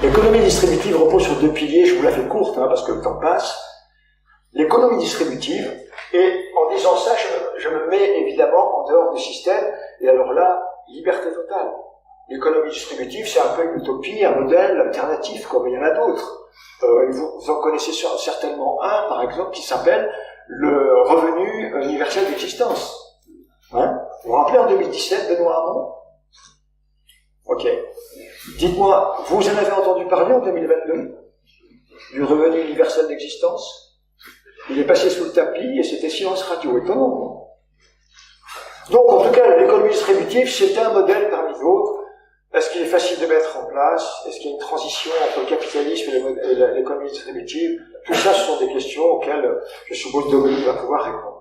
L'économie distributive repose sur deux piliers, je vous la fais courte, parce que le temps passe. L'économie distributive, et en disant ça, je me mets évidemment en dehors du système, et alors là, liberté totale. L'économie distributive, c'est un peu une utopie, un modèle alternatif, comme il y en a d'autres. Vous en connaissez certainement un, par exemple, qui s'appelle le revenu universel d'existence. Vous vous rappelez en 2017, Benoît Hamon? Ok. Dites-moi, vous en avez entendu parler en 2022 du revenu universel d'existence? Il est passé sous le tapis et c'était silence radio. Étonnant, non? Donc, en tout cas, l'économie distributive, c'est un modèle parmi d'autres. Est-ce qu'il est facile de mettre en place? Est-ce qu'il y a une transition entre le capitalisme et l'économie distributive? Tout ça, ce sont des questions auxquelles je suppose Dominique va pouvoir répondre.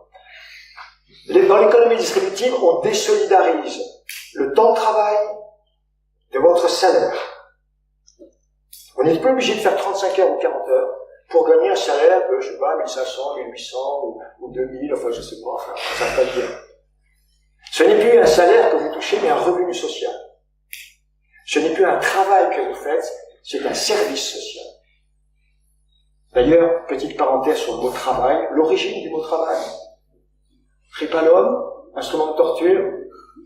Dans l'économie distributive, on désolidarise le temps de travail de votre salaire. On n'est plus obligé de faire 35 heures ou 40 heures pour gagner un salaire de, je sais pas, 1500, 1800 ou 2000, enfin je sais pas, enfin, ça ne pas bien. Ce n'est plus un salaire que vous touchez, mais un revenu social. Ce n'est plus un travail que vous faites, c'est un service social. D'ailleurs, petite parenthèse sur le mot travail, l'origine du mot travail. Tripalum, instrument de torture,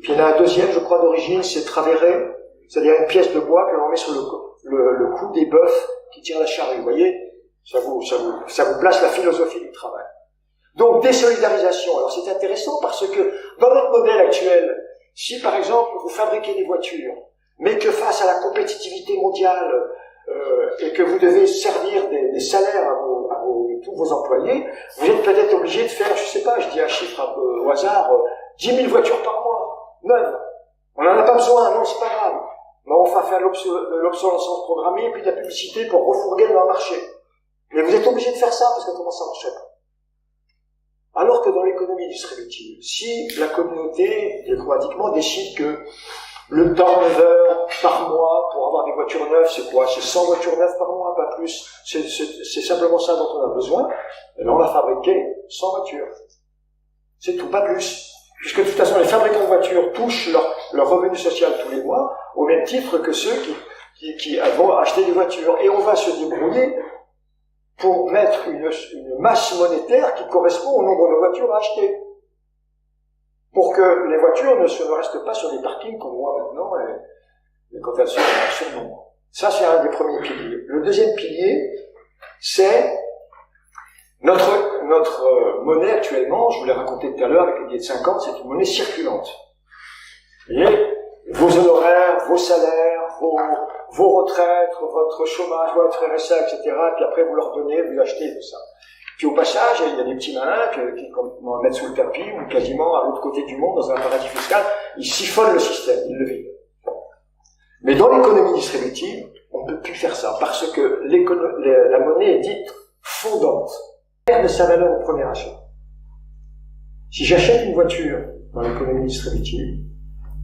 puis il y en a un deuxième, je crois, d'origine, c'est travéré, c'est-à-dire une pièce de bois que l'on met sur le cou des bœufs qui tirent la charrue. Vous voyez, ça vous place la philosophie du travail. Donc, désolidarisation. Alors, c'est intéressant parce que dans notre modèle actuel, si par exemple, vous fabriquez des voitures, mais que face à la compétitivité mondiale, et que vous devez servir des salaires à tous vos employés, vous êtes peut-être obligé de faire, je sais pas, je dis un chiffre au hasard, 10 000 voitures par mois, neuves. On n'en a pas besoin, non, c'est pas grave. Mais on va faire de l'obsolescence programmée et puis de la publicité pour refourguer dans le marché. Mais vous êtes obligé de faire ça parce que comment ça marche pas. Alors que dans l'économie distributive, si la communauté, démocratiquement, décide que le temps 9 heures par mois pour avoir des voitures neuves, c'est quoi? C'est 100 voitures neuves par mois, pas plus. C'est simplement ça dont on a besoin. Et là, on va fabriquer 100 voitures. C'est tout, pas plus. Puisque de toute façon, les fabricants de voitures touchent leur revenu social tous les mois, au même titre que ceux qui vont acheter des voitures. Et on va se débrouiller pour mettre une masse monétaire qui correspond au nombre de voitures à acheter. Pour que les voitures ne restent pas sur des parkings comme moi maintenant, et quand elles sont sur le nombre. Ça, c'est un des premiers piliers. Le deuxième pilier, c'est notre monnaie actuellement, je vous l'ai raconté tout à l'heure avec les billets de 50, c'est une monnaie circulante. Vous voyez, vos honoraires, vos salaires, vos retraites, votre chômage, votre RSA, etc., puis après vous leur donnez, vous achetez tout ça. Puis au passage, il y a des petits malins qui comment mettre sous le tapis, ou quasiment à l'autre côté du monde, dans un paradis fiscal, ils siphonnent le système, ils le vident. Mais dans l'économie distributive, on ne peut plus faire ça, parce que la monnaie est dite fondante. Elle perd de sa valeur au premier achat. Si j'achète une voiture dans l'économie distributive,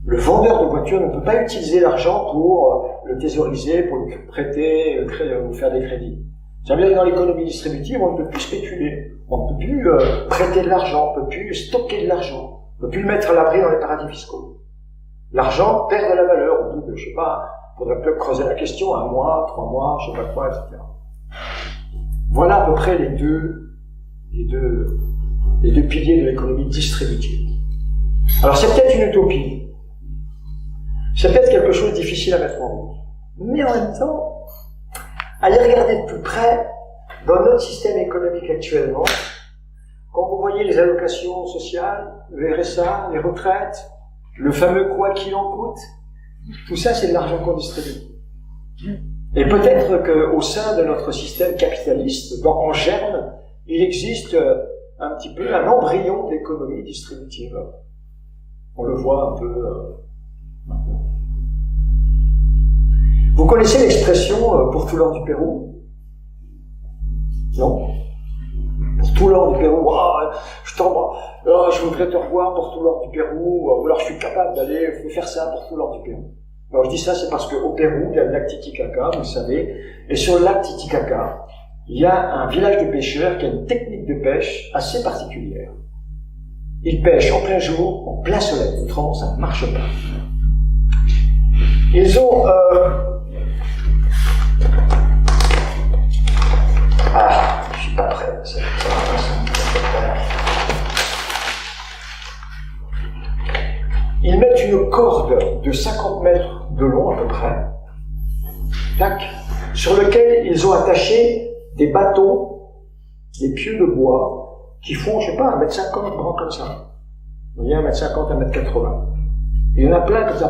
le vendeur de voiture ne peut pas utiliser l'argent pour le thésauriser, pour lui prêter, ou faire des crédits. Ça veut dire que dans l'économie distributive, on ne peut plus spéculer, on ne peut plus prêter de l'argent, on ne peut plus stocker de l'argent, on ne peut plus le mettre à l'abri dans les paradis fiscaux. L'argent perd de la valeur au bout de, je sais pas, il faudrait peut-être creuser la question, 1 mois, 3 mois, je sais pas quoi, etc. Voilà à peu près les deux piliers de l'économie distributive. Alors c'est peut-être une utopie, c'est peut-être quelque chose de difficile à mettre en route, mais en même temps, allez regarder de plus près, dans notre système économique actuellement, quand vous voyez les allocations sociales, le RSA, les retraites, le fameux quoi qu'il en coûte, tout ça c'est de l'argent qu'on distribue. Et peut-être qu'au sein de notre système capitaliste, en germe, il existe un petit peu un embryon d'économie distributive. On le voit un peu maintenant. Vous connaissez l'expression pour tout l'or du Pérou? Non? Pour tout l'or du Pérou, je voudrais te revoir pour tout l'or du Pérou, ou alors je suis capable d'aller faire ça pour tout l'or du Pérou. Alors je dis ça, c'est parce qu'au Pérou, il y a le lac Titicaca, vous le savez, et sur le lac Titicaca, il y a un village de pêcheurs qui a une technique de pêche assez particulière. Ils pêchent en plein jour, en plein soleil, autrement ça ne marche pas. Ils ont... je suis pas prêt, ça va pas. Ils mettent une corde de 50 mètres de long à peu près, tac, sur lequel ils ont attaché des bâtons, des pieux de bois, qui font, je sais pas, 1m50 grand comme ça. Vous voyez, 1m50, 1m80. Il y en a plein comme ça,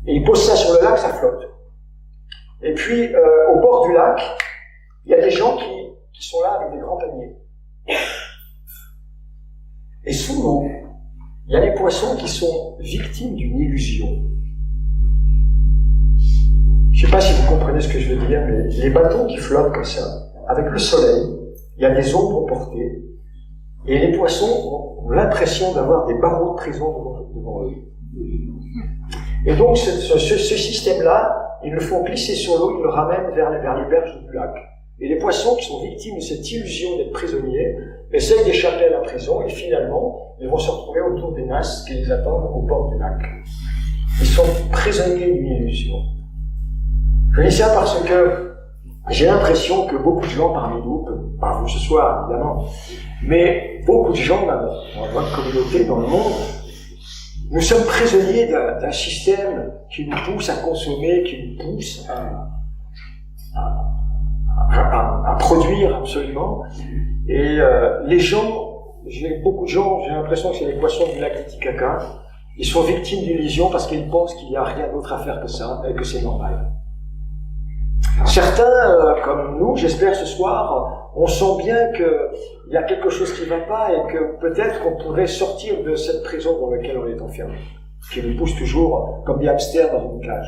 et ils posent ça sur le lac, ça flotte. Et puis, au bord du lac, il y a des gens qui sont là avec des grands paniers. Et sous l'eau, il y a les poissons qui sont victimes d'une illusion. Je ne sais pas si vous comprenez ce que je veux dire, mais les bateaux qui flottent comme ça, avec le soleil, il y a des ombres portées, et les poissons ont l'impression d'avoir des barreaux de prison devant eux. Et donc ce système-là, ils le font glisser sur l'eau, ils le ramènent vers les berges du lac. Et les poissons qui sont victimes de cette illusion d'être prisonniers essayent d'échapper à la prison et finalement, ils vont se retrouver autour des nasses qui les attendent au bord du lac. Ils sont prisonniers d'une illusion. Je dis ça parce que j'ai l'impression que beaucoup de gens parmi nous, pas vous ce soir évidemment, mais beaucoup de gens dans votre communauté, dans le monde, nous sommes prisonniers d'un système qui nous pousse à consommer, qui nous pousse à produire absolument. Et les gens, beaucoup de gens, j'ai l'impression que c'est les poissons du lac Titicaca, ils sont victimes d'illusions parce qu'ils pensent qu'il n'y a rien d'autre à faire que ça et que c'est normal. Certains, comme nous, j'espère ce soir, on sent bien qu'il y a quelque chose qui ne va pas et que peut-être qu'on pourrait sortir de cette prison dans laquelle on est enfermé, qui nous pousse toujours comme des hamsters dans une cage.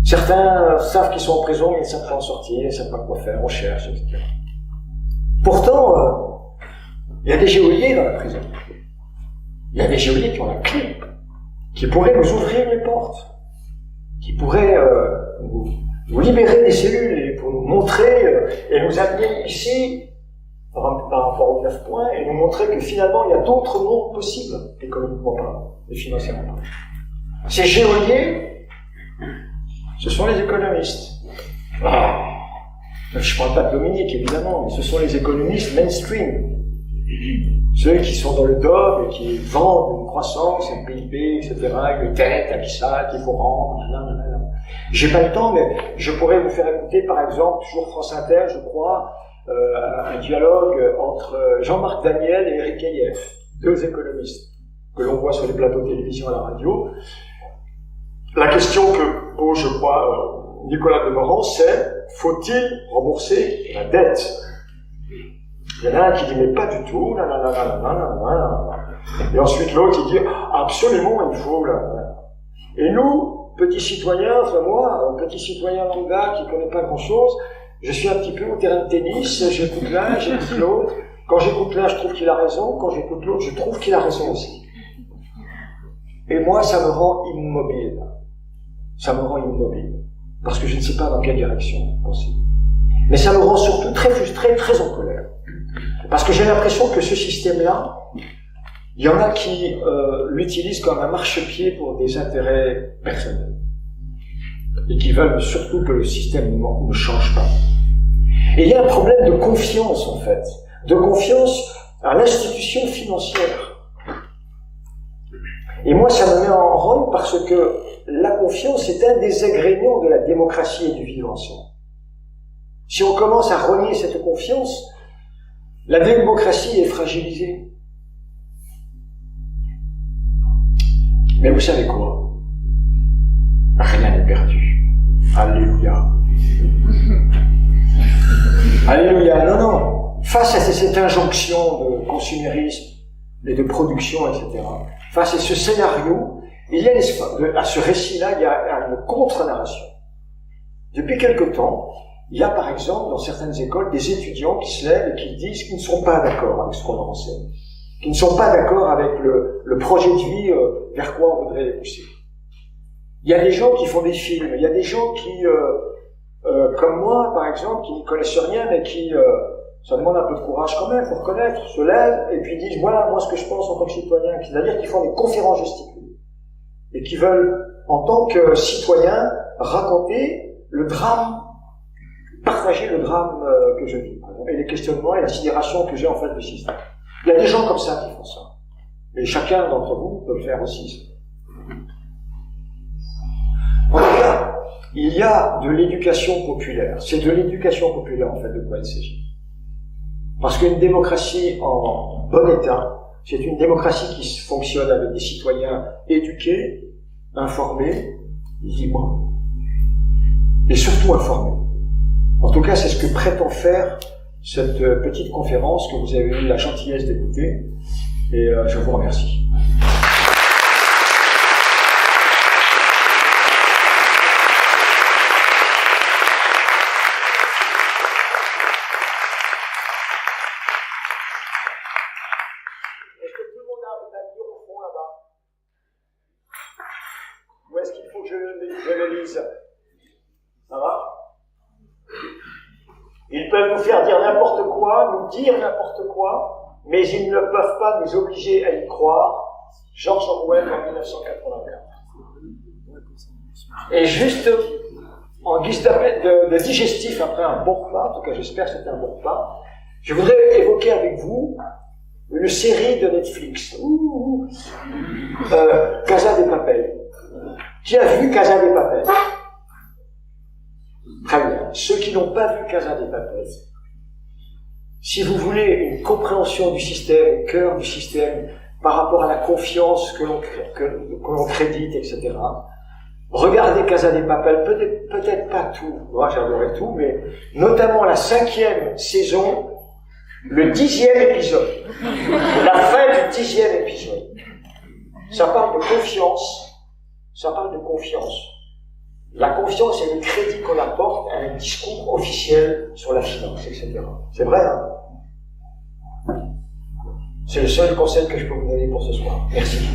Certains savent qu'ils sont en prison, mais ils ne savent pas en sortir, ils ne savent pas quoi faire, on cherche, etc. Pourtant, il y a des geôliers dans la prison. Il y a des geôliers qui ont la clé, qui pourraient nous ouvrir les portes, qui pourraient nous libérer des cellules et pour nous montrer et nous amener ici par rapport aux 9 points et nous montrer que finalement il y a d'autres mondes possibles, économiquement parlant et financièrement parlant. Ces geôliers, ce sont les économistes. Je ne parle pas de Dominique, évidemment, mais ce sont les économistes mainstream. Ceux qui sont dans le dogme et qui vendent une croissance, un PIB, etc., une dette abyssale qu'il faut rendre. J'ai pas le temps, mais je pourrais vous faire écouter, par exemple, toujours France Inter, je crois, un dialogue entre Jean-Marc Daniel et Éric Hayeff, 2 économistes que l'on voit sur les plateaux de télévision à la radio. La question que pose, je crois, Nicolas Demorand, c'est « Faut-il rembourser la dette ?» Il y en a un qui dit « Mais pas du tout, et ensuite l'autre qui dit « Absolument, il faut, Et nous, petits citoyens, enfin moi, petit citoyen lambda qui ne connaît pas grand-chose, je suis un petit peu au terrain de tennis, j'écoute l'un, j'écoute l'autre. Quand j'écoute l'un, je trouve qu'il a raison, quand j'écoute l'autre, je trouve qu'il a raison aussi. Et moi, ça me rend immobile. Ça me rend immobile. Parce que je ne sais pas dans quelle direction penser. Mais ça me rend surtout très frustré, très en colère. Parce que j'ai l'impression que ce système-là, il y en a qui l'utilisent comme un marchepied pour des intérêts personnels. Et qui veulent surtout que le système ne change pas. Et il y a un problème de confiance, en fait. De confiance à l'institution financière. Et moi, ça me met en rogne parce que la confiance est un des ingrédients de la démocratie et du vivre ensemble. Si on commence à renier cette confiance, la démocratie est fragilisée. Mais vous savez quoi? Rien n'est perdu. Alléluia. Alléluia. Non, non. Face à cette injonction de consumérisme et de production, etc., face à ce scénario, il y a, à ce récit-là, il y a une contre-narration. Depuis quelque temps, il y a par exemple dans certaines écoles des étudiants qui se lèvent et qui disent qu'ils ne sont pas d'accord avec ce qu'on leur enseigne, qui ne sont pas d'accord avec le projet de vie vers quoi on voudrait les pousser. Il y a des gens qui font des films, il y a des gens qui, comme moi par exemple, qui n'y connaissent rien mais qui, ça demande un peu de courage quand même, faut reconnaître, se lèvent et puis disent voilà moi ce que je pense en tant que citoyen, c'est-à-dire qu'ils font des conférences gesticulées et qui veulent en tant que citoyens raconter le drame, partager le drame que je vis, et les questionnements et la sidération que j'ai en face du système. Il y a des gens comme ça qui font ça. Et chacun d'entre vous peut le faire aussi. En tout cas, il y a de l'éducation populaire. C'est de l'éducation populaire, en fait, de quoi il s'agit. Parce qu'une démocratie en bon état, c'est une démocratie qui fonctionne avec des citoyens éduqués, informés, libres, et surtout informés. En tout cas, c'est ce que prétend faire cette petite conférence que vous avez eu la gentillesse d'écouter, et je vous remercie. Est-ce que tout le monde arrive à lire au fond là-bas? Ou est-ce qu'il faut que je le lise? Ça va? Ils peuvent nous faire dire n'importe quoi, nous dire n'importe quoi, mais ils ne peuvent pas nous obliger à y croire. George Orwell en 1984. Et juste en guise de digestif après un bon repas, en tout cas j'espère que c'était un bon repas, je voudrais évoquer avec vous une série de Netflix. Casa de Papel. Qui a vu Casa de Papel? Très bien. Ceux qui n'ont pas vu Casa de Papel, si vous voulez une compréhension du système, au cœur du système, par rapport à la confiance que l'on crédite, etc., regardez Casa de Papel, peut-être pas tout, moi j'adorais tout, mais notamment la 5e saison, le 10e épisode, la fin du 10e épisode. Ça parle de confiance, ça parle de confiance. La confiance est le crédit qu'on apporte à un discours officiel sur la finance, etc. C'est vrai, hein? C'est le seul conseil que je peux vous donner pour ce soir. Merci.